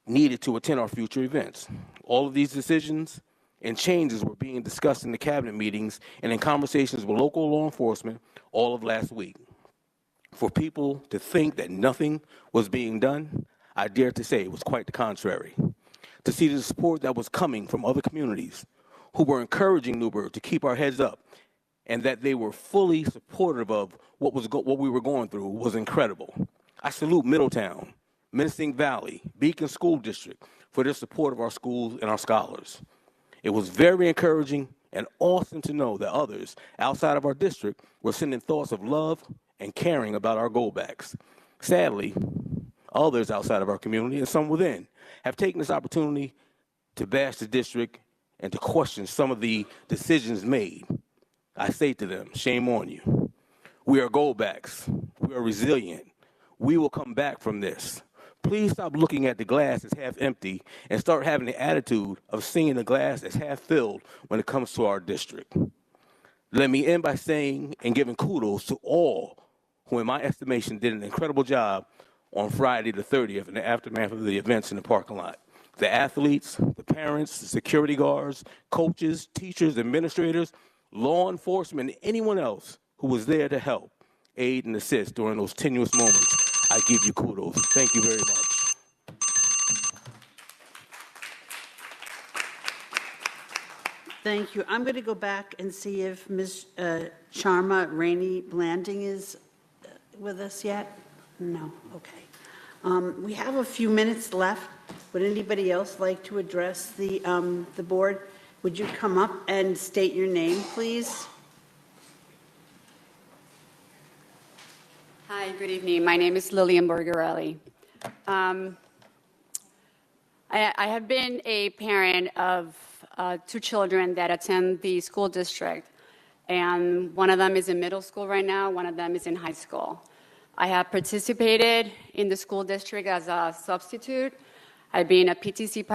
needed to attend our future events. All of these decisions and changes were being discussed in the cabinet meetings and in conversations with local law enforcement all of last week. For people to think that nothing was being done, I dare to say it was quite the contrary. To see the support that was coming from other communities who were encouraging Newburgh to keep our heads up and that they were fully supportive of what we were going through was incredible. I salute Middletown, Menacing Valley, Beacon School District for their support of our schools and our scholars. It was very encouraging and awesome to know that others outside of our district were sending thoughts of love and caring about our Goldbacks. Sadly, others outside of our community and some within have taken this opportunity to bash the district and to question some of the decisions made. I say to them, shame on you. We are Goldbacks. We are resilient. We will come back from this. please stop looking at the glass as half empty and start having the attitude of seeing the glass as half filled when it comes to our district. Let me end by saying and giving kudos to all who, in my estimation, did an incredible job on Friday the 30th in the aftermath of the events in the parking lot. The athletes, the parents, the security guards, coaches, teachers, administrators, law enforcement, and anyone else who was there to help, aid, and assist during those tenuous moments. I give you kudos. Thank you very much. Thank you. I'm going to go back and see if Ms. Sharma Rainey Blanding is with us yet. No, okay. We have a few minutes left. Would anybody else like to address the board? Would you come up and state your name, please? Hi, good evening. My name is Lillian Borgarelli. I have been a parent of 2 children that attend the school district, and one of them is in middle school right now, one of them is in high school. I have participated in the school district as a substitute. I've been a PTC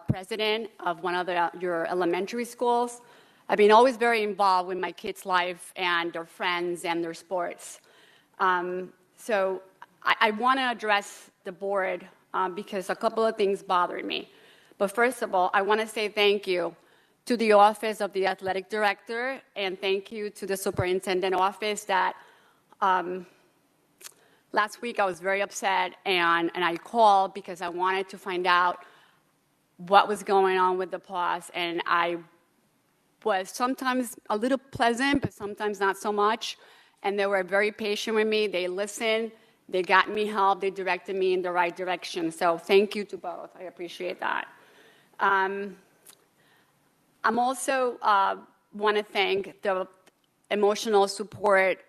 president of one of your elementary schools. I've been always very involved with my kids' life and their friends and their sports. So I want to address the board because a couple of things bothered me. But first of all, I want to say thank you to the Office of the Athletic Director, and thank you to the Superintendent Office that last week I was very upset, and I called because I wanted to find out what was going on with the pause, and I was sometimes a little pleasant, but sometimes not so much, and they were very patient with me. They listened, they got me help, they directed me in the right direction, so thank you to both. I appreciate that. I'm also want to thank the emotional support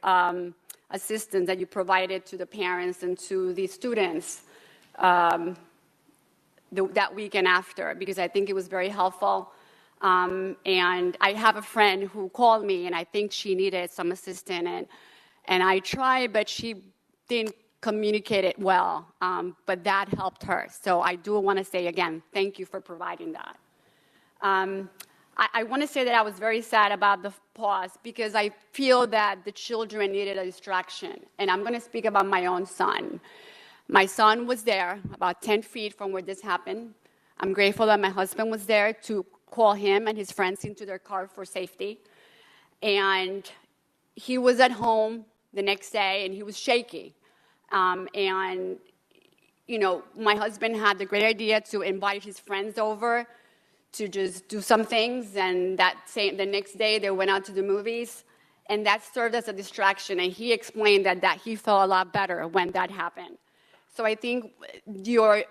assistance that you provided to the parents and to the students that weekend after, because I think it was very helpful. And I have a friend who called me, and I think she needed some assistance, and I tried, but she didn't communicate it well, but that helped her. So I do want to say again, thank you for providing that. I want to say that I was very sad about the pause because I feel that the children needed a distraction. And I'm going to speak about my own son. My son was there about 10 feet from where this happened. I'm grateful that my husband was there to call him and his friends into their car for safety. And he was at home the next day, and he was shaky. And, you know, my husband had the great idea to invite his friends over to just do some things, and the next day they went out to the movies, and that served as a distraction, and he explained that he felt a lot better when that happened. So I think the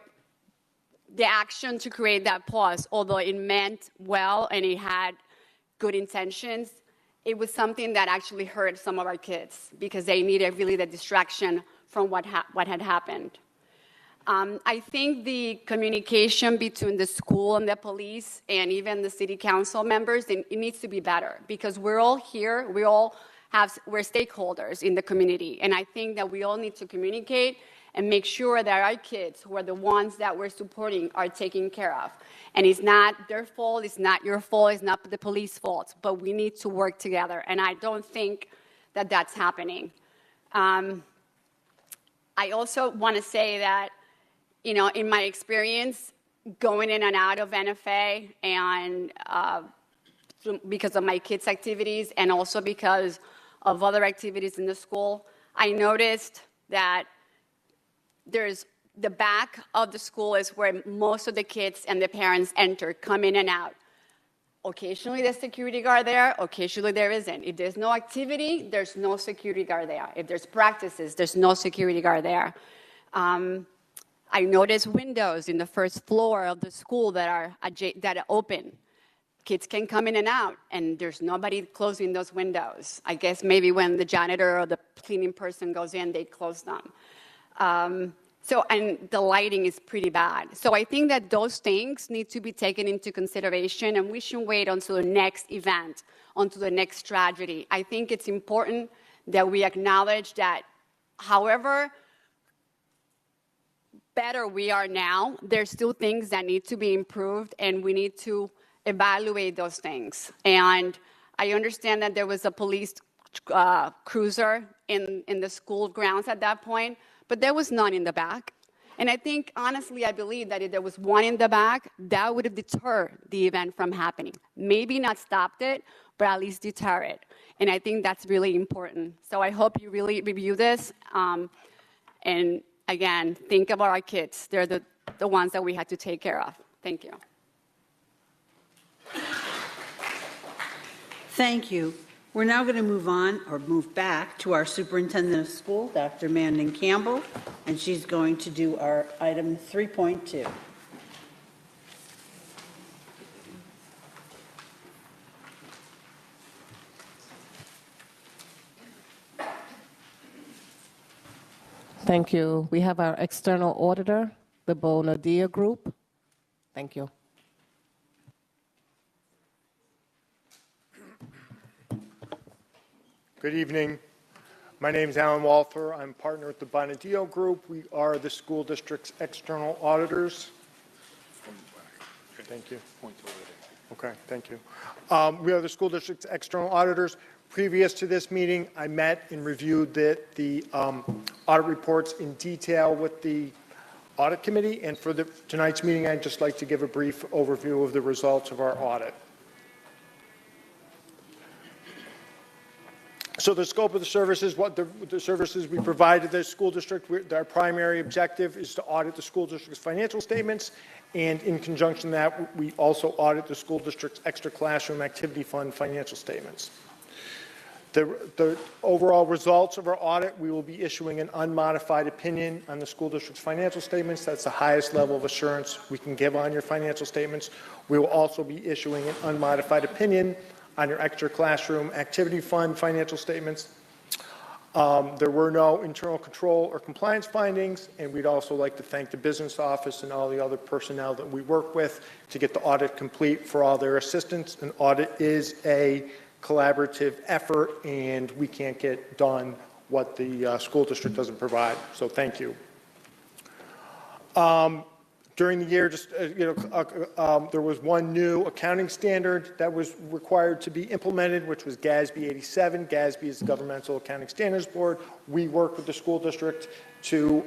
action to create that pause, although it meant well and it had good intentions, it was something that actually hurt some of our kids because they needed really the distraction from what had happened. I think the communication between the school and the police and even the city council members, it needs to be better because we're all here, we're stakeholders in the community. And I think that we all need to communicate and make sure that our kids, who are the ones that we're supporting, are taken care of. And it's not their fault, it's not your fault, it's not the police's fault, but we need to work together. And I don't think that that's happening. I also want to say that, you know, in my experience, going in and out of NFA and because of my kids' activities and also because of other activities in the school, I noticed that there's the back of the school is where most of the kids and the parents enter, come in and out. Occasionally there's security guard there, occasionally there isn't. If there's no activity, there's no security guard there. If there's practices, there's no security guard there. I noticed windows in the first floor of the school that are open. Kids can come in and out, and there's nobody closing those windows. I guess maybe when the janitor or the cleaning person goes in, they close them. And the lighting is pretty bad. So I think that those things need to be taken into consideration, and we shouldn't wait until the next event, until the next tragedy. I think it's important that we acknowledge that however better we are now, there's still things that need to be improved, and we need to evaluate those things. And I understand that there was a police cruiser in the school grounds at that point, but there was none in the back. And I think, honestly, I believe that if there was one in the back, that would have deterred the event from happening. Maybe not stopped it, but at least deter it. And I think that's really important. So I hope you really review this. And again, think about our kids. They're the ones that we had to take care of. Thank you. Thank you. We're now going to move back to our superintendent of school, Dr. Mandan Campbell, and she's going to do our item 3.2. Thank you. We have our external auditor, the BOE Group. Thank you. Good evening. My name is Alan Walther. I'm partner with the Bonadio Group. We are the school district's external auditors. Thank you. Okay, thank you. We are the school district's external auditors. Previous to this meeting, I met and reviewed the audit reports in detail with the audit committee. And for tonight's meeting, I'd just like to give a brief overview of the results of our audit. So the scope of the services, what the services we provide to the school district, our primary objective is to audit the school district's financial statements, and in conjunction with that, we also audit the school district's extra classroom activity fund financial statements. The overall results of our audit, we will be issuing an unmodified opinion on the school district's financial statements. That's the highest level of assurance we can give on your financial statements. We will also be issuing an unmodified opinion on your extra classroom activity fund financial statements. There were no internal control or compliance findings, and we'd also like to thank the business office and all the other personnel that we work with to get the audit complete for all their assistance. An audit is a collaborative effort, and we can't get done what the school district doesn't provide. So thank you. During the year, there was one new accounting standard that was required to be implemented, which was GASB 87. GASB is the Governmental Accounting Standards Board. We work with the school district to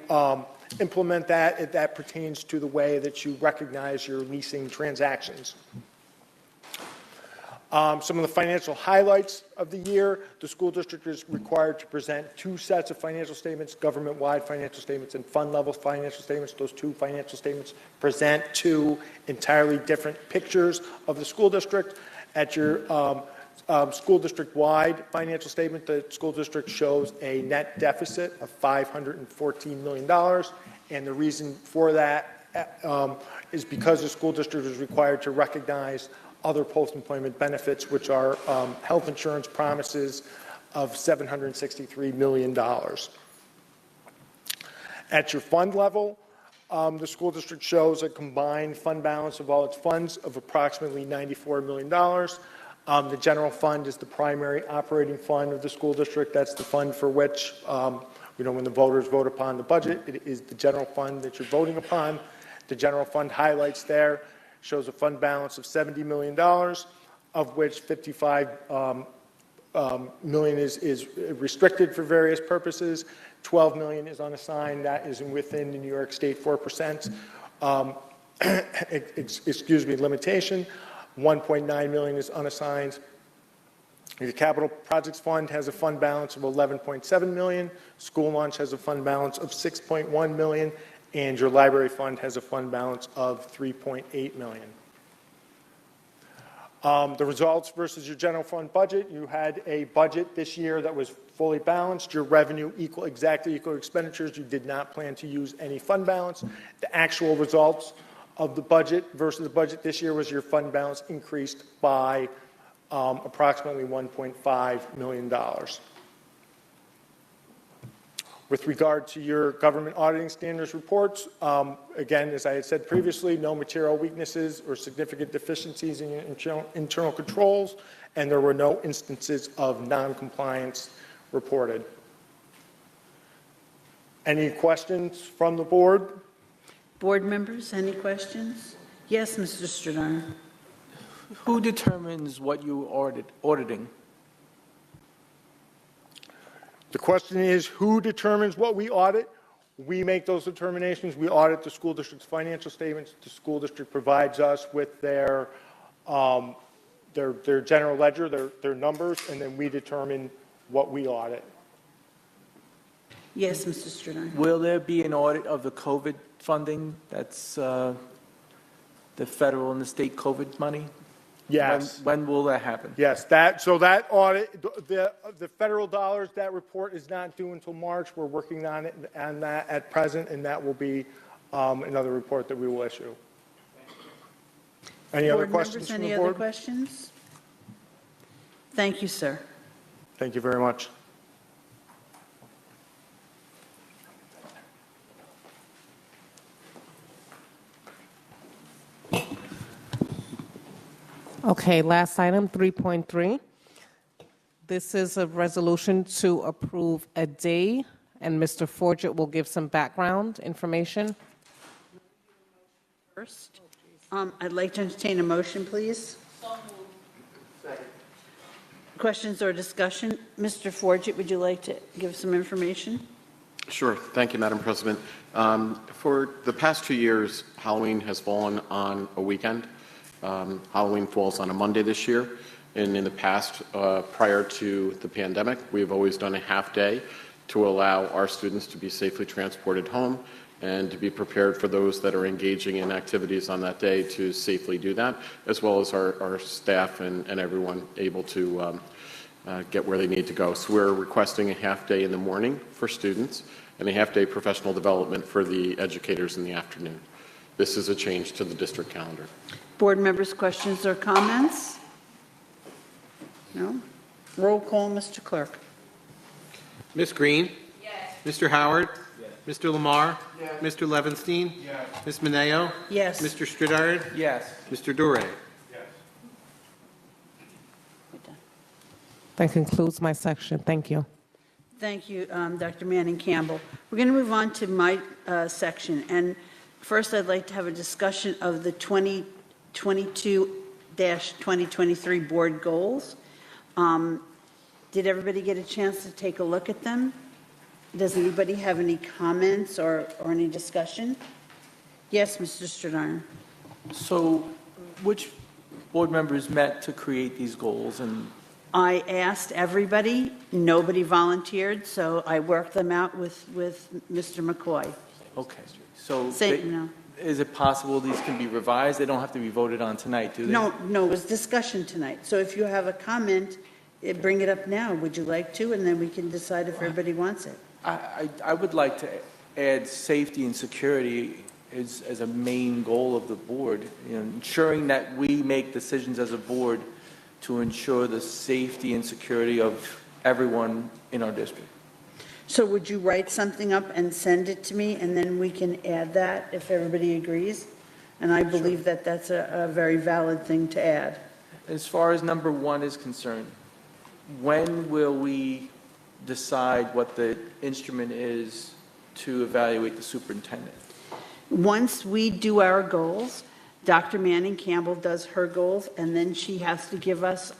implement that. That pertains to the way that you recognize your leasing transactions. Some of the financial highlights of the year: the school district is required to present 2 sets of financial statements, government-wide financial statements and fund-level financial statements. Those 2 financial statements present 2 entirely different pictures of the school district. At your school district-wide financial statement, the school district shows a net deficit of $514 million, and the reason for that is because the school district is required to recognize other post-employment benefits, which are health insurance promises of $763 million. At your fund level, the school district shows a combined fund balance of all its funds of approximately $94 million. The general fund is the primary operating fund of the school district. That's the fund for which, when the voters vote upon the budget, it is the general fund that you're voting upon. The general fund highlights there shows a fund balance of $70 million, of which $55 million is restricted for various purposes. $12 million is unassigned. That is within the New York State 4% limitation. $1.9 million is unassigned. The Capital Projects Fund has a fund balance of $11.7 million. School Lunch has a fund balance of $6.1 million. And your library fund has a fund balance of $3.8 million. The results versus your general fund budget: you had a budget this year that was fully balanced. Your revenue exactly equal expenditures. You did not plan to use any fund balance. The actual results of the budget versus the budget this year was your fund balance increased by approximately $1.5 million. With regard to your government auditing standards reports, again, as I had said previously, no material weaknesses or significant deficiencies in your internal controls, and there were no instances of non-compliance reported. Any questions from the board? Board members, any questions? Yes, Mr. Stradone. Who determines what you auditing? The question is, who determines what we audit? We make those determinations. We audit the school district's financial statements. The school district provides us with their general ledger, their numbers, and then we determine what we audit. Yes, Mr. Stradone. Will there be an audit of the COVID funding? That's the federal and the state COVID money? Yes. When will that happen? Yes, that audit, the federal dollars, that report is not due until March. We're working on that at present, and that will be another report that we will issue. Any other questions from the board? Any other questions? Thank you, sir. Thank you very much. Okay, last item, 3.3. This is a resolution to approve a day, and Mr. Forget will give some background information. First, I'd like to entertain a motion, please. Questions or discussion? Mr. Forget, would you like to give some information? Sure. Thank you, Madam President. For the past 2 years, Halloween has fallen on a weekend. Halloween falls on a Monday this year. And in the past, prior to the pandemic, we've always done a half day to allow our students to be safely transported home and to be prepared for those that are engaging in activities on that day to safely do that, as well as our staff and everyone able to get where they need to go. So we're requesting a half day in the morning for students and a half day professional development for the educators in the afternoon. This is a change to the district calendar. Board members, questions or comments? No? Roll call, Mr. Clerk. Ms. Green? Yes. Mr. Howard? Mr. Lamar? Mr. Levinstein? Ms. Mineo? Yes. Mr. Stridard? Yes. Mr. Dore? That concludes my section. Thank you. Thank you, Dr. Manning Campbell. We're going to move on to my section. And first, I'd like to have a discussion of the 2022-2023 board goals. Did everybody get a chance to take a look at them? Does anybody have any comments or any discussion? Yes, Mr. Stradone. So which board members met to create these goals? And I asked everybody. Nobody volunteered, so I worked them out with Mr. McCoy. okay, so No. is it possible these can be revised? They don't have to be voted on tonight, do they? No, it was discussion tonight. So if you have a comment, bring it up now. Would you like to? And then we can decide if everybody wants it. I would like to add safety and security as a main goal of the board, ensuring that we make decisions as a board to ensure the safety and security of everyone in our district. So would you write something up and send it to me, and then we can add that if everybody agrees? And I believe that that's a very valid thing to add. As far as number 1 is concerned, when will we decide what the instrument is to evaluate the superintendent? Once we do our goals, Dr. Manning Campbell does her goals, and then she has to give us,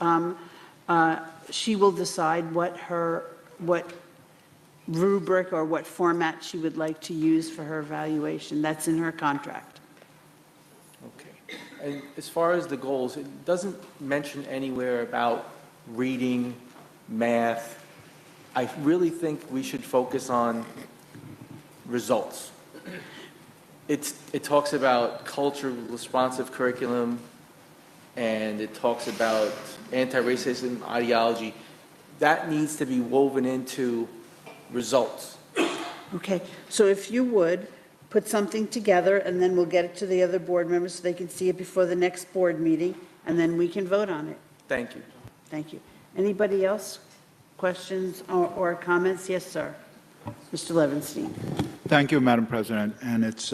she will decide what rubric or what format she would like to use for her evaluation. That's in her contract. Okay. And as far as the goals, it doesn't mention anywhere about reading, math. I really think we should focus on results. It talks about culturally responsive curriculum, and it talks about anti-racism ideology. That needs to be woven into results. Okay, so if you would, put something together, and then we'll get it to the other board members so they can see it before the next board meeting, and then we can vote on it. Thank you. Thank you. Anybody else? Questions or comments? Yes, sir. Mr. Levinstein. Thank you, Madam President. And it's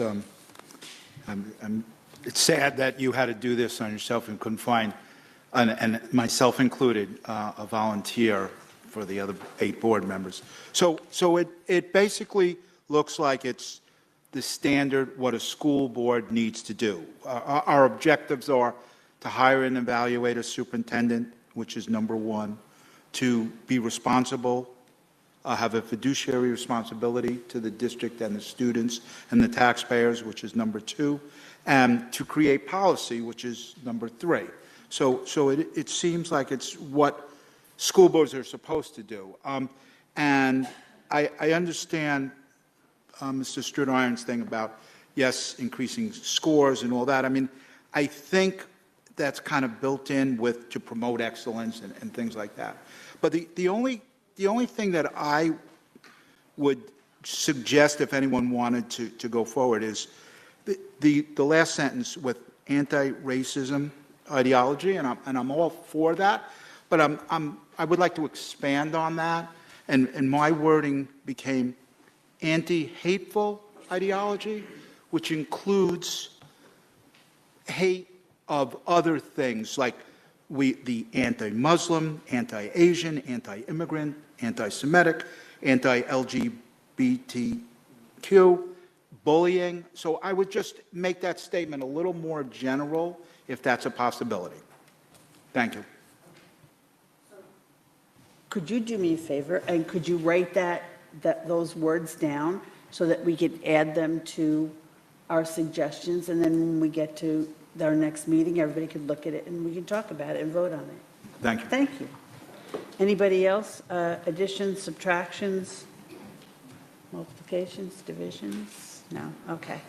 sad that you had to do this on yourself and couldn't find, and myself included, a volunteer for the other 8 board members. So it basically looks like it's the standard, what a school board needs to do. Our objectives are to hire and evaluate a superintendent, which is number one, to be responsible, have a fiduciary responsibility to the district and the students and the taxpayers, which is number two, and to create policy, which is number three. So it seems like it's what school boards are supposed to do. And I understand Mr. Stridiron's thing about, yes, increasing scores and all that. I mean, I think that's kind of built in with to promote excellence and things like that. But the only thing that I would suggest if anyone wanted to go forward is the last sentence with anti-racism ideology, and I'm all for that, but I would like to expand on that, and my wording became anti-hateful ideology, which includes hate of other things like the anti-Muslim, anti-Asian, anti-immigrant, anti-Semitic, anti-LGBTQ, bullying. So I would just make that statement a little more general if that's a possibility. Thank you. Could you do me a favor, and could you write those words down so that we could add them to our suggestions, and then when we get to our next meeting, everybody could look at it and we can talk about it and vote on it. Thank you. Thank you. Anybody else? Additions, subtractions, multiplications, divisions? No? Okay.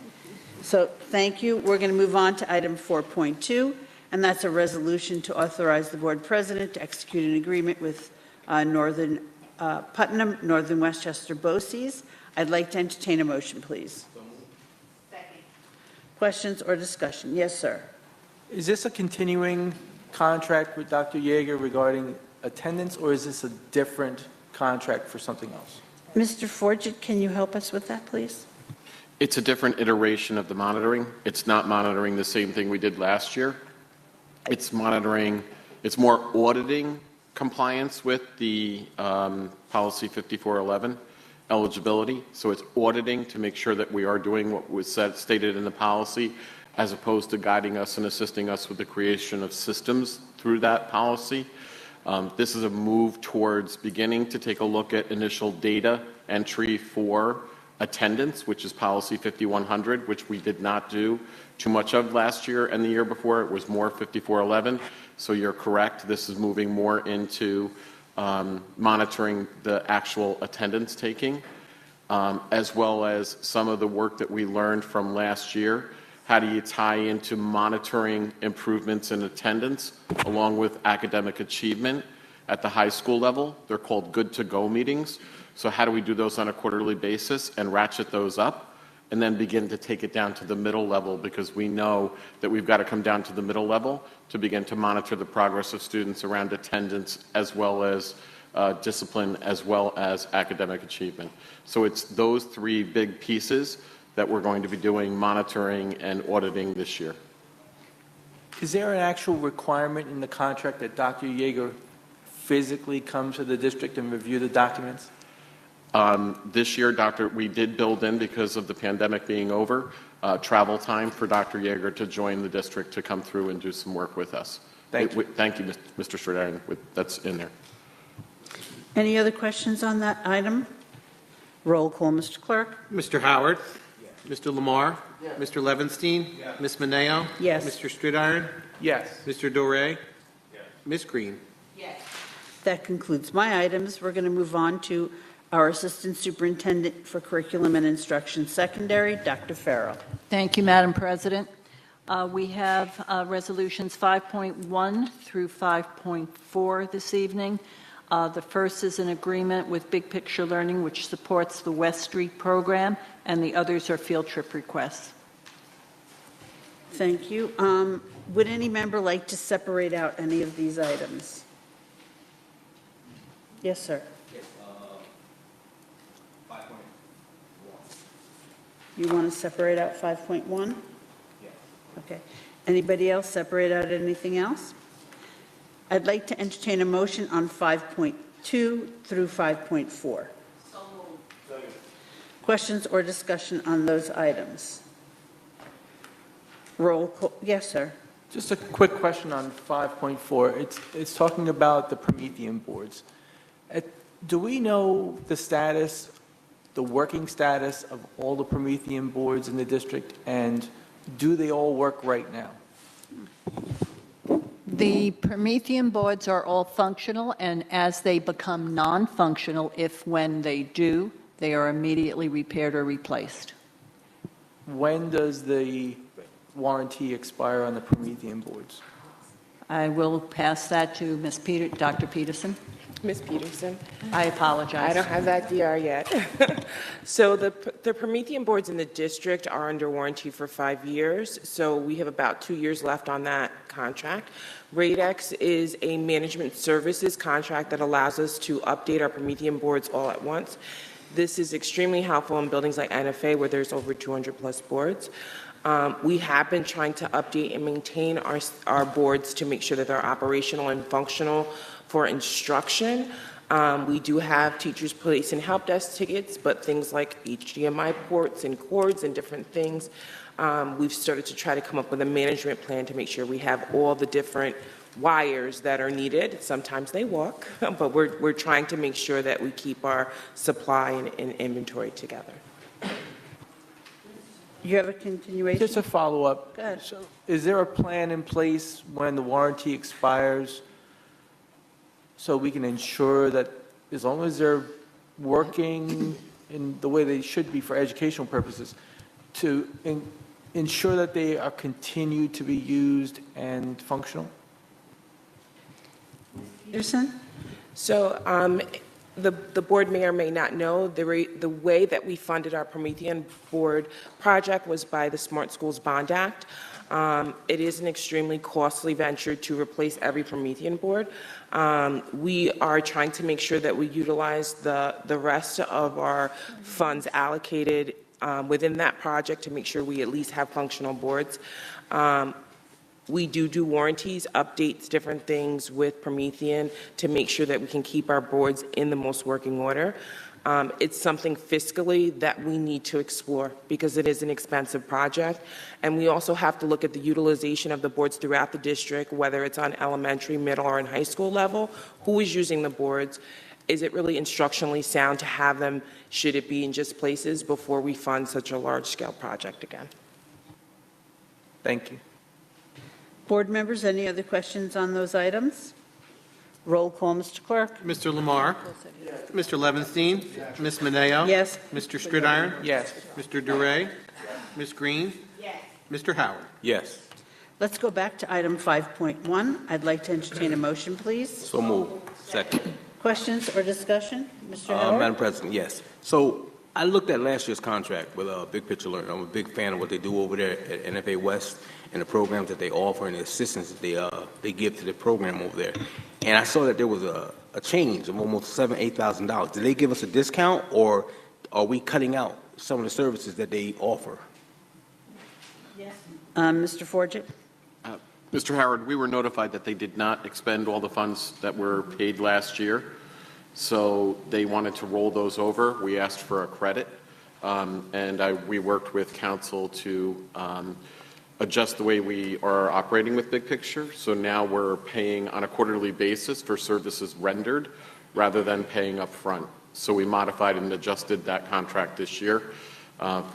So thank you. We're going to move on to item 4.2, and that's a resolution to authorize the board president to execute an agreement with Northern Putnam, Northern Westchester BOCES. I'd like to entertain a motion, please. Questions or discussion? Yes, sir. Is this a continuing contract with Dr. Yeager regarding attendance, or is this a different contract for something else? Mr. Forget, can you help us with that, please? It's a different iteration of the monitoring. It's not monitoring the same thing we did last year. It's monitoring, it's more auditing compliance with the policy 5411 eligibility. So it's auditing to make sure that we are doing what was stated in the policy, as opposed to guiding us and assisting us with the creation of systems through that policy. This is a move towards beginning to take a look at initial data entry for attendance, which is policy 5100, which we did not do too much of last year and the year before. It was more 5411. So you're correct. This is moving more into monitoring the actual attendance taking, as well as some of the work that we learned from last year. How do you tie into monitoring improvements in attendance along with academic achievement at the high school level? They're called good to go meetings. So how do we do those on a quarterly basis and ratchet those up, and then begin to take it down to the middle level, because we know that we've got to come down to the middle level to begin to monitor the progress of students around attendance, as well as discipline, as well as academic achievement. So it's those three big pieces that we're going to be doing monitoring and auditing this year. Is there an actual requirement in the contract that Dr. Yeager physically come to the district and review the documents? This year, we did build in, because of the pandemic being over, travel time for Dr. Yeager to join the district to come through and do some work with us. Thank you, Mr. Stridiron. That's in there. Any other questions on that item? Roll call, Mr. Clerk. Mr. Howard? Yes. Mr. Lamar? Yes. Mr. Levenstein? Yes. Ms. Mineo? Yes. Mr. Stridiron? Yes. Mr. Doré? Yes. Ms. Green? Yes. That concludes my items. We're going to move on to our Assistant Superintendent for Curriculum and Instruction Secondary, Dr. Farrell. Thank you, Madam President. We have resolutions 5.1 through 5.4 this evening. The first is an agreement with Big Picture Learning, which supports the West Street program, and the others are field trip requests. Thank you. Would any member like to separate out any of these items? Yes, sir. You want to separate out 5.1? Yes. Okay. Anybody else separate out anything else? I'd like to entertain a motion on 5.2 through 5.4. Questions or discussion on those items? Roll call. Yes, sir. Just a quick question on 5.4. It's talking about the Promethean boards. Do we know the status, the working status of all the Promethean boards in the district, and do they all work right now? The Promethean boards are all functional, and as they become non-functional, when they do, they are immediately repaired or replaced. When does the warranty expire on the Promethean boards? I will pass that to Dr. Peterson. Ms. Peterson. I apologize. I don't have that DR yet. So the Promethean boards in the district are under warranty for 5 years. So we have about 2 years left on that contract. Radex is a management services contract that allows us to update our Promethean boards all at once. This is extremely helpful in buildings like NFA where there's over 200 plus boards. We have been trying to update and maintain our boards to make sure that they're operational and functional for instruction. We do have teachers placing help desk tickets, but things like HDMI ports and cords and different things, we've started to try to come up with a management plan to make sure we have all the different wires that are needed. Sometimes they walk, but we're trying to make sure that we keep our supply and inventory together. You have a continuation? Just a follow-up. Go ahead. So is there a plan in place when the warranty expires so we can ensure that as long as they're working in the way they should be for educational purposes, to ensure that they are continued to be used and functional? Peterson? So the board may or may not know, the way that we funded our Promethean board project was by the Smart Schools Bond Act. It is an extremely costly venture to replace every Promethean board. We are trying to make sure that we utilize the rest of our funds allocated within that project to make sure we at least have functional boards. We do warranties, updates, different things with Promethean to make sure that we can keep our boards in the most working order. It's something fiscally that we need to explore because it is an expensive project. And we also have to look at the utilization of the boards throughout the district, whether it's on elementary, middle, or in high school level. Who is using the boards? Is it really instructionally sound to have them? Should it be in just places before we fund such a large-scale project again? Thank you. Board members, any other questions on those items? Roll call, Mr. Clerk. Mr. Lamar? Mr. Levinstein? Ms. Mineo? Yes. Mr. Stridiron? Yes. Mr. Duray? Ms. Green? Yes. Mr. Howard? Yes. Let's go back to item 5.1. I'd like to entertain a motion, please. So move. Second. Questions or discussion? Mr. Howard? Madam President, yes. So I looked at last year's contract with Big Picture Learning. I'm a big fan of what they do over there at NFA West and the programs that they offer and the assistance that they give to the program over there. And I saw that there was a change of almost $7,000, $8,000. Did they give us a discount, or are we cutting out some of the services that they offer? Yes. Mr. Forget? Mr. Howard, we were notified that they did not expend all the funds that were paid last year, so they wanted to roll those over. We asked for a credit, and we worked with council to adjust the way we are operating with Big Picture. So now we're paying on a quarterly basis for services rendered rather than paying up front. So we modified and adjusted that contract this year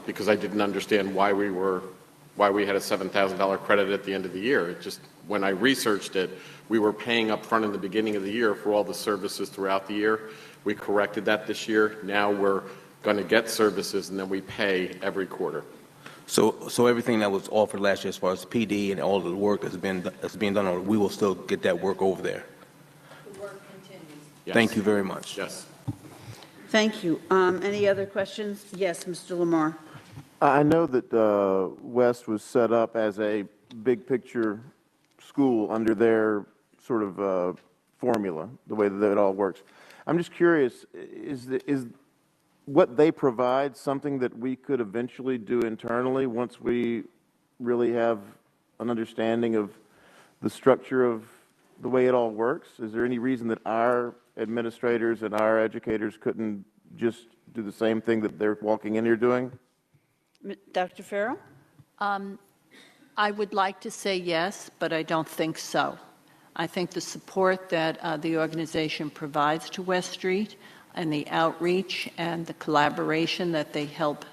because I didn't understand why we had a $7,000 credit at the end of the year. It just, when I researched it, we were paying up front in the beginning of the year for all the services throughout the year. We corrected that this year. Now we're going to get services and then we pay every quarter. So everything that was offered last year as far as PD and all of the work that's being done, or we will still get that work over there? The work continues. Yes. Thank you very much. Yes. Thank you. Any other questions? Yes, Mr. Lamar. I know that West was set up as a Big Picture school under their sort of formula, the way that it all works. I'm just curious, is what they provide something that we could eventually do internally once we really have an understanding of the structure of the way it all works? Is there any reason that our administrators and our educators couldn't just do the same thing that they're walking in here doing? Dr. Farrow? I would like to say yes, but I don't think so. I think the support that the organization provides to West Street and the outreach and the collaboration that they help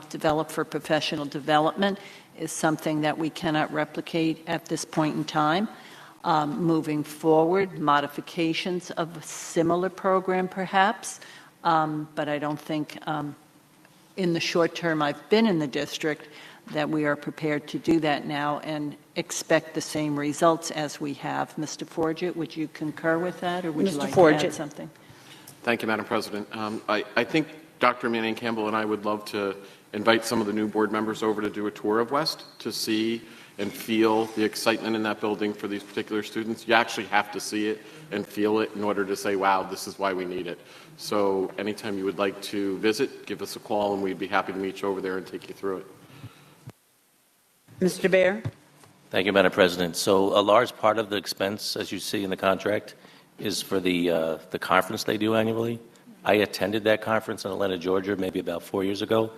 develop for professional development is something that we cannot replicate at this point in time. Moving forward, modifications of a similar program perhaps, but I don't think in the short term I've been in the district that we are prepared to do that now and expect the same results as we have. Mr. Forget, would you concur with that, or would you Mr. like Forget. to add something? Thank you, Madam President. I think Dr. Manning Campbell and I would love to invite some of the new board members over to do a tour of West to see and feel the excitement in that building for these particular students. You actually have to see it and feel it in order to say, wow, this is why we need it. So anytime you would like to visit, give us a call and we'd be happy to meet you over there and take you through it. Mr. Baer? Thank you, Madam President. So a large part of the expense, as you see in the contract, is for the conference they do annually. I attended that conference in Atlanta, Georgia, maybe about 4 years ago.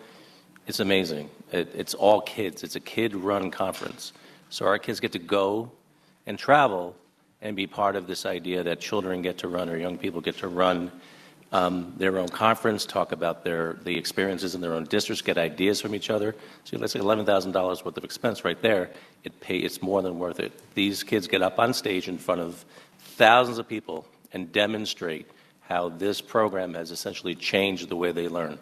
It's amazing. It's all kids. It's a kid-run conference. So our kids get to go and travel and be part of this idea that children get to run or young people get to run their own conference, talk about the experiences in their own districts, get ideas from each other. So let's say $11,000 worth of expense right there. It's more than worth it. These kids get up on stage in front of thousands of people and demonstrate how this program has essentially changed the way they learn.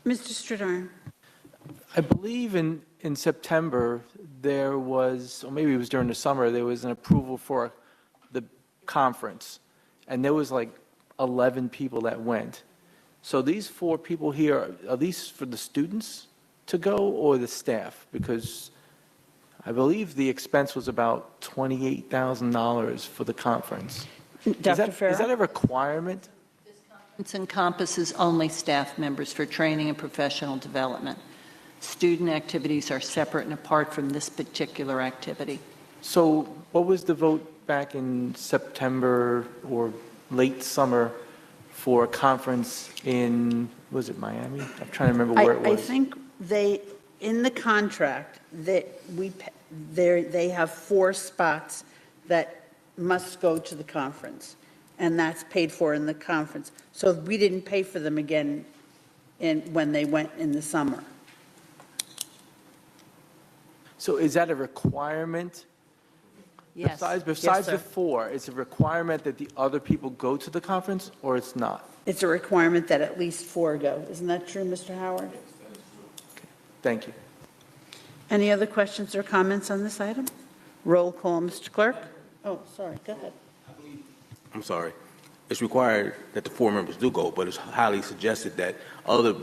Mr. Stradone? I believe in September there was, or maybe it was during the summer, there was an approval for the conference, and there was like 11 people that went. So these 4 people here, are these for the students to go or the staff? Because I believe the expense was about $28,000 for the conference. Dr. Farrow? Is that a requirement? It encompasses only staff members for training and professional development. Student activities are separate and apart from this particular activity. So what was the vote back in September or late summer for a conference in, was it Miami? I'm trying to remember where it was. I think in the contract, they have 4 spots that must go to the conference, and that's paid for in the conference. So we didn't pay for them again when they went in the summer. So is that a requirement? Yes. Besides sir. the 4, it's a requirement that the other people go to the conference, or it's not? It's a requirement that at least 4 go. Isn't that true, Mr. Howard? Thank you. Any other questions or comments on this item? Roll call, Mr. Clerk. Oh, sorry, go ahead. I'm sorry. It's required that the 4 members do go, but it's highly suggested that other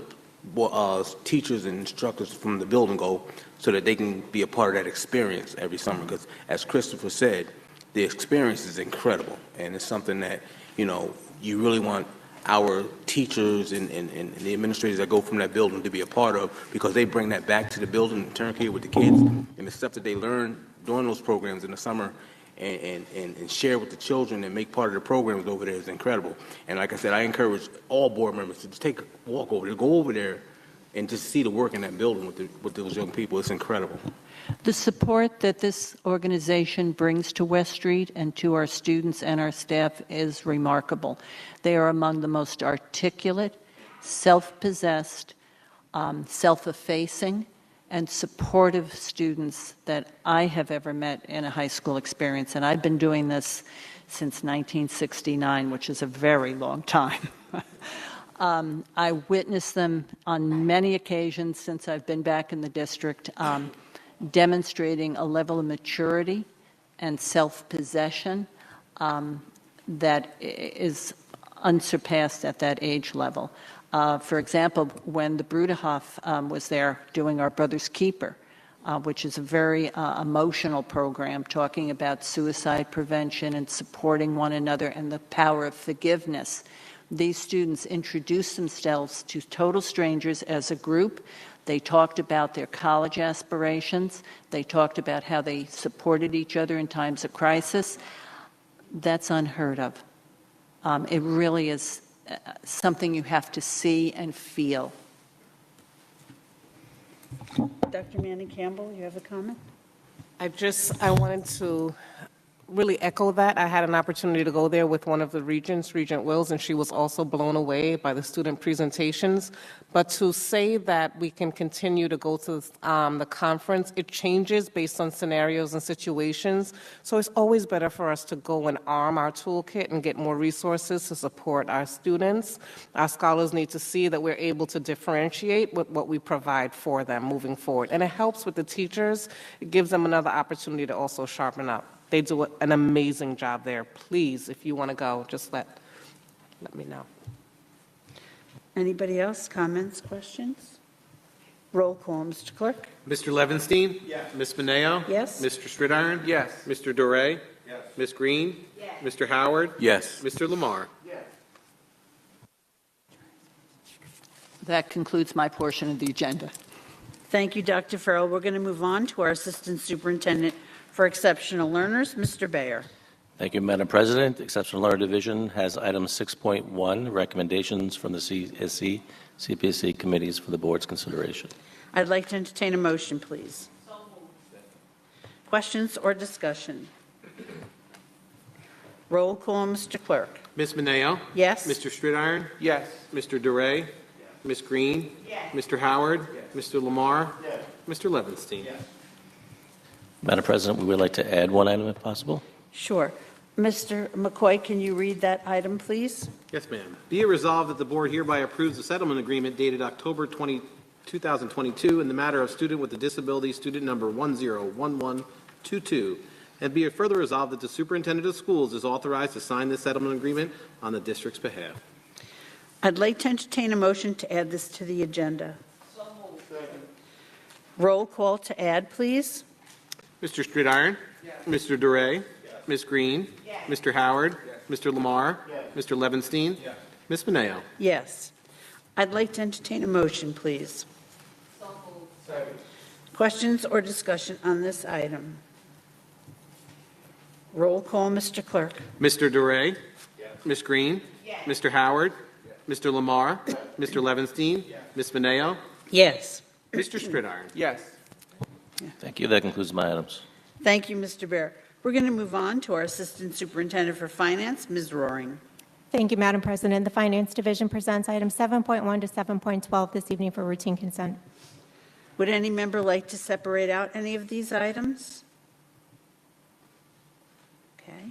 teachers and instructors from the building go so that they can be a part of that experience every summer. Because as Christopher said, the experience is incredible, and it's something that, you really want our teachers and the administrators that go from that building to be a part of, because they bring that back to the building and turnkey with the kids, and the stuff that they learn during those programs in the summer and share with the children and make part of the programs over there is incredible. And like I said, I encourage all board members to just take a walk over there, go over there, and just see the work in that building with those young people. It's incredible. The support that this organization brings to West Street and to our students and our staff is remarkable. They are among the most articulate, self-possessed, self-effacing, and supportive students that I have ever met in a high school experience. And I've been doing this since 1969, which is a very long time. I witnessed them on many occasions since I've been back in the district, demonstrating a level of maturity and self-possession that is unsurpassed at that age level. For example, when the Bruderhof was there doing Our Brother's Keeper, which is a very emotional program talking about suicide prevention and supporting one another and the power of forgiveness, these students introduced themselves to total strangers as a group. They talked about their college aspirations. They talked about how they supported each other in times of crisis. That's unheard of. It really is something you have to see and feel. Dr. Manning Campbell, you have a comment? I wanted to really echo that. I had an opportunity to go there with one of the regents, Regent Wills, and she was also blown away by the student presentations. But to say that we can continue to go to the conference, it changes based on scenarios and situations. So it's always better for us to go and arm our toolkit and get more resources to support our students. Our scholars need to see that we're able to differentiate with what we provide for them moving forward. And it helps with the teachers. It gives them another opportunity to also sharpen up. They do an amazing job there. Please, if you want to go, just let me know. Anybody else? Comments, questions? Roll call, Mr. Clerk. Mr. Levinstein? Yes. Ms. Mineo? Yes. Mr. Stridiron? Yes. Mr. Doré? Yes. Ms. Green? Yes. Mr. Howard? Yes. Mr. Lamar? That concludes my portion of the agenda. Thank you, Dr. Farrell. We're going to move on to our Assistant Superintendent for Exceptional Learners, Mr. Bayer. Thank you, Madam President. Exceptional Learner Division has item 6.1, recommendations from the CSE, CPSC committees for the board's consideration. I'd like to entertain a motion, please. Questions or discussion? Roll call, Mr. Clerk. Ms. Mineo? Yes. Mr. Stridiron? Yes. Mr. Doré? Ms. Green? Yes. Mr. Howard? Mr. Lamar? Mr. Levinstein? Madam President, we would like to add one item if possible. Sure. Mr. McCoy, can you read that item, please? Yes, ma'am. Be it resolved that the board hereby approves the settlement agreement dated October 2022 in the matter of student with a disability, student number 101122. And be it further resolved that the superintendent of schools is authorized to sign this settlement agreement on the district's behalf. I'd like to entertain a motion to add this to the agenda. Roll call to add, please. Mr. Stridiron? Mr. Doré? Ms. Green? Mr. Howard? Mr. Lamar? Mr. Levinstein? Ms. Mineo? Yes. I'd like to entertain a motion, please. Questions or discussion on this item? Roll call, Mr. Clerk. Mr. Doré? Ms. Green? Mr. Howard? Mr. Lamar? Mr. Levinstein? Ms. Mineo? Yes. Mr. Stridiron? Yes. Thank you. That concludes my items. Thank you, Mr. Bear. We're going to move on to our Assistant Superintendent for Finance, Ms. Roaring. Thank you, Madam President. The Finance Division presents items 7.1 to 7.12 this evening for routine consent. Would any member like to separate out any of these items? Okay.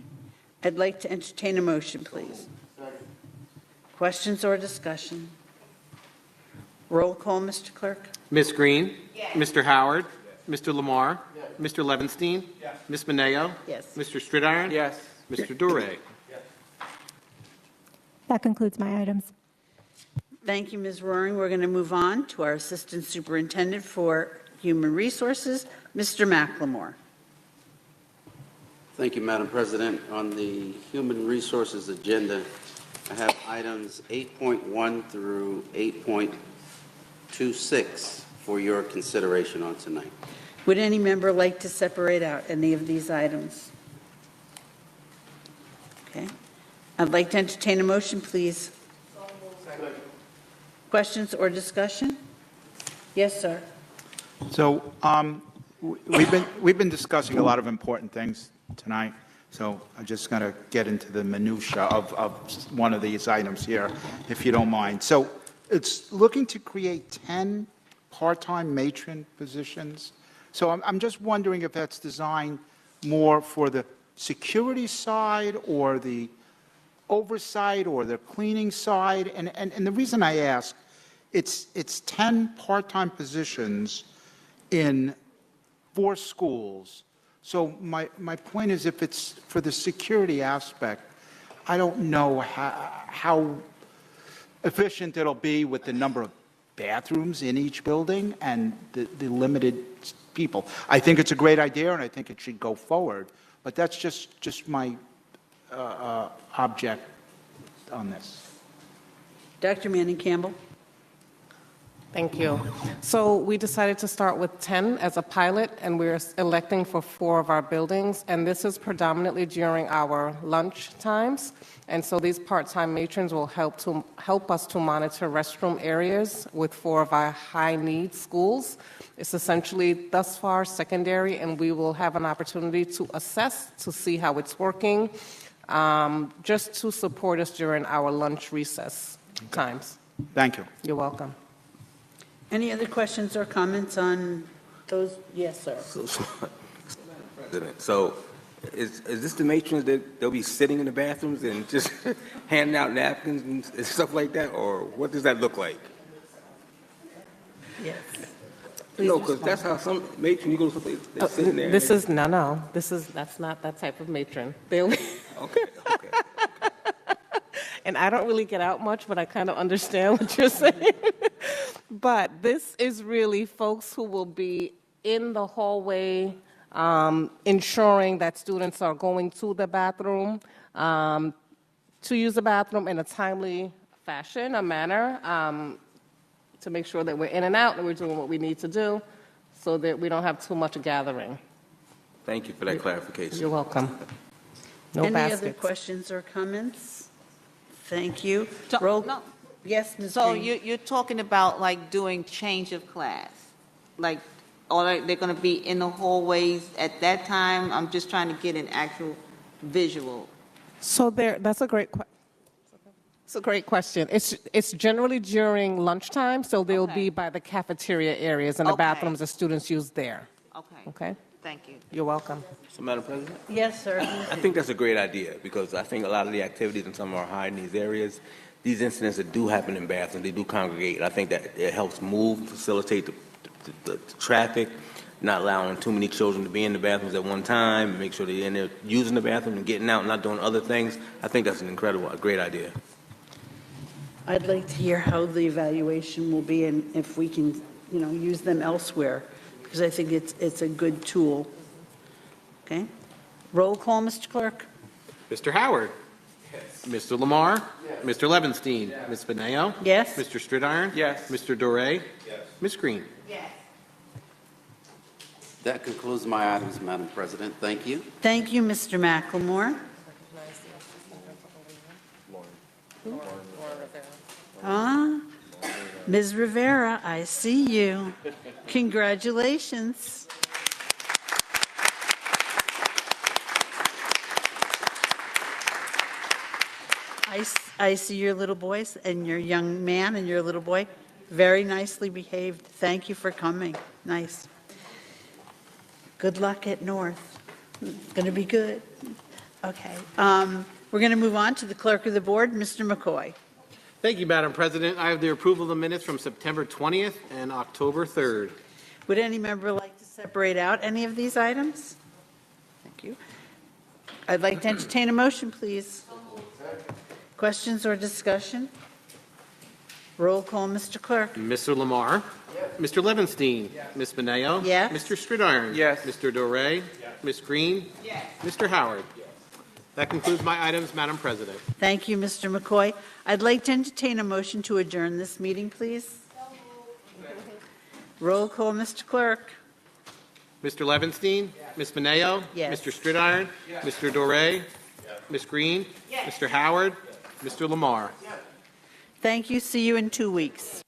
I'd like to entertain a motion, please. Questions or discussion? Roll call, Mr. Clerk. Ms. Green? Mr. Howard? Mr. Lamar? Mr. Levinstein? Ms. Mineo? Yes. Mr. Stridiron? Yes. Mr. Doré? That concludes my items. Thank you, Ms. Roaring. We're going to move on to our Assistant Superintendent for Human Resources, Mr. McLemore. Thank you, Madam President. On the Human Resources agenda, I have items 8.1 through 8.26 for your consideration on tonight. Would any member like to separate out any of these items? Okay. I'd like to entertain a motion, please. Questions or discussion? Yes, sir. So we've been discussing a lot of important things tonight. So I'm just going to get into the minutia of one of these items here, if you don't mind. So it's looking to create 10 part-time matron positions. So I'm just wondering if that's designed more for the security side or the oversight or the cleaning side. And the reason I ask, it's 10 part-time positions in 4 schools. So my point is, if it's for the security aspect, I don't know how efficient it'll be with the number of bathrooms in each building and the limited people. I think it's a great idea, and I think it should go forward, but that's just my object on this. Dr. Manning Campbell. Thank you. So we decided to start with 10 as a pilot, and we're electing for 4 of our buildings, and this is predominantly during our lunch times. And so these part-time matrons will help us to monitor restroom areas with 4 of our high-need schools. It's essentially thus far secondary, and we will have an opportunity to assess to see how it's working, just to support us during our lunch recess times. Thank you. You're welcome. Any other questions or comments on those? Yes, sir. President, so is this the matrons that they'll be sitting in the bathrooms and just handing out napkins and stuff like that, or what does that look like? Yes. No, because that's how some matrons, you go to someplace, they're sitting there. That's not that type of matron. Okay. And I don't really get out much, but I kind of understand what you're saying. But this is really folks who will be in the hallway, ensuring that students are going to the bathroom, to use the bathroom in a timely fashion, a manner, to make sure that we're in and out and we're doing what we need to do so that we don't have too much gathering. Thank you for that clarification. You're welcome. No Any baskets. other questions or comments? Thank you. So- Roll. no. Yes, Ms. So Green. you're talking about like doing change of class? Like, or they're going to be in the hallways at that time? I'm just trying to get an actual visual. So that's a great question. It's a great question. It's generally during lunchtime, so they'll be by the cafeteria areas and the bathrooms the students use there. Okay. Okay? Thank you. You're welcome. So, Madam President? Yes, sir. I think that's a great idea, because I think a lot of the activities in some of our high needs areas, these incidents that do happen in bathrooms, they do congregate. I think that it helps move, facilitate the traffic, not allowing too many children to be in the bathrooms at one time, make sure they're in there using the bathroom and getting out and not doing other things. I think that's a great idea. I'd like to hear how the evaluation will be and if we can, use them elsewhere, because I think it's a good tool. Okay? Roll call, Mr. Clerk. Mr. Howard? Yes. Mr. Lamar? Yes. Mr. Levenstein? Ms. Beneo? Yes. Mr. Stridiron? Yes. Mr. Doré? Yes. Ms. Green? That concludes my items, Madam President. Thank you. Thank you, Mr. McLemore. Ms. Rivera, I see you. Congratulations. I see your little boys and your young man and your little boy. Very nicely behaved. Thank you for coming. Nice. Good luck at North. It's going to be good. Okay. We're going to move on to the clerk of the board, Mr. McCoy. Thank you, Madam President. I have the approval of the minutes from September 20th and October 3rd. Would any member like to separate out any of these items? Thank you. I'd like to entertain a motion, please. Questions or discussion? Roll call, Mr. Clerk. Mr. Lamar? Yes. Mr. Levenstein? Yes. Ms. Beneo? Yes. Mr. Stridiron? Yes. Mr. Doré? Yes. Ms. Green? Yes. Mr. Howard? Yes. That concludes my items, Madam President. Thank you, Mr. McCoy. I'd like to entertain a motion to adjourn this meeting, please. Roll call, Mr. Clerk. Mr. Levenstein? Yes. Ms. Beneo? Yes. Mr. Stridiron? Yes. Mr. Doré? Yes. Ms. Green? Yes. Mr. Howard? Yes. Mr. Lamar? Thank you. See you in 2 weeks.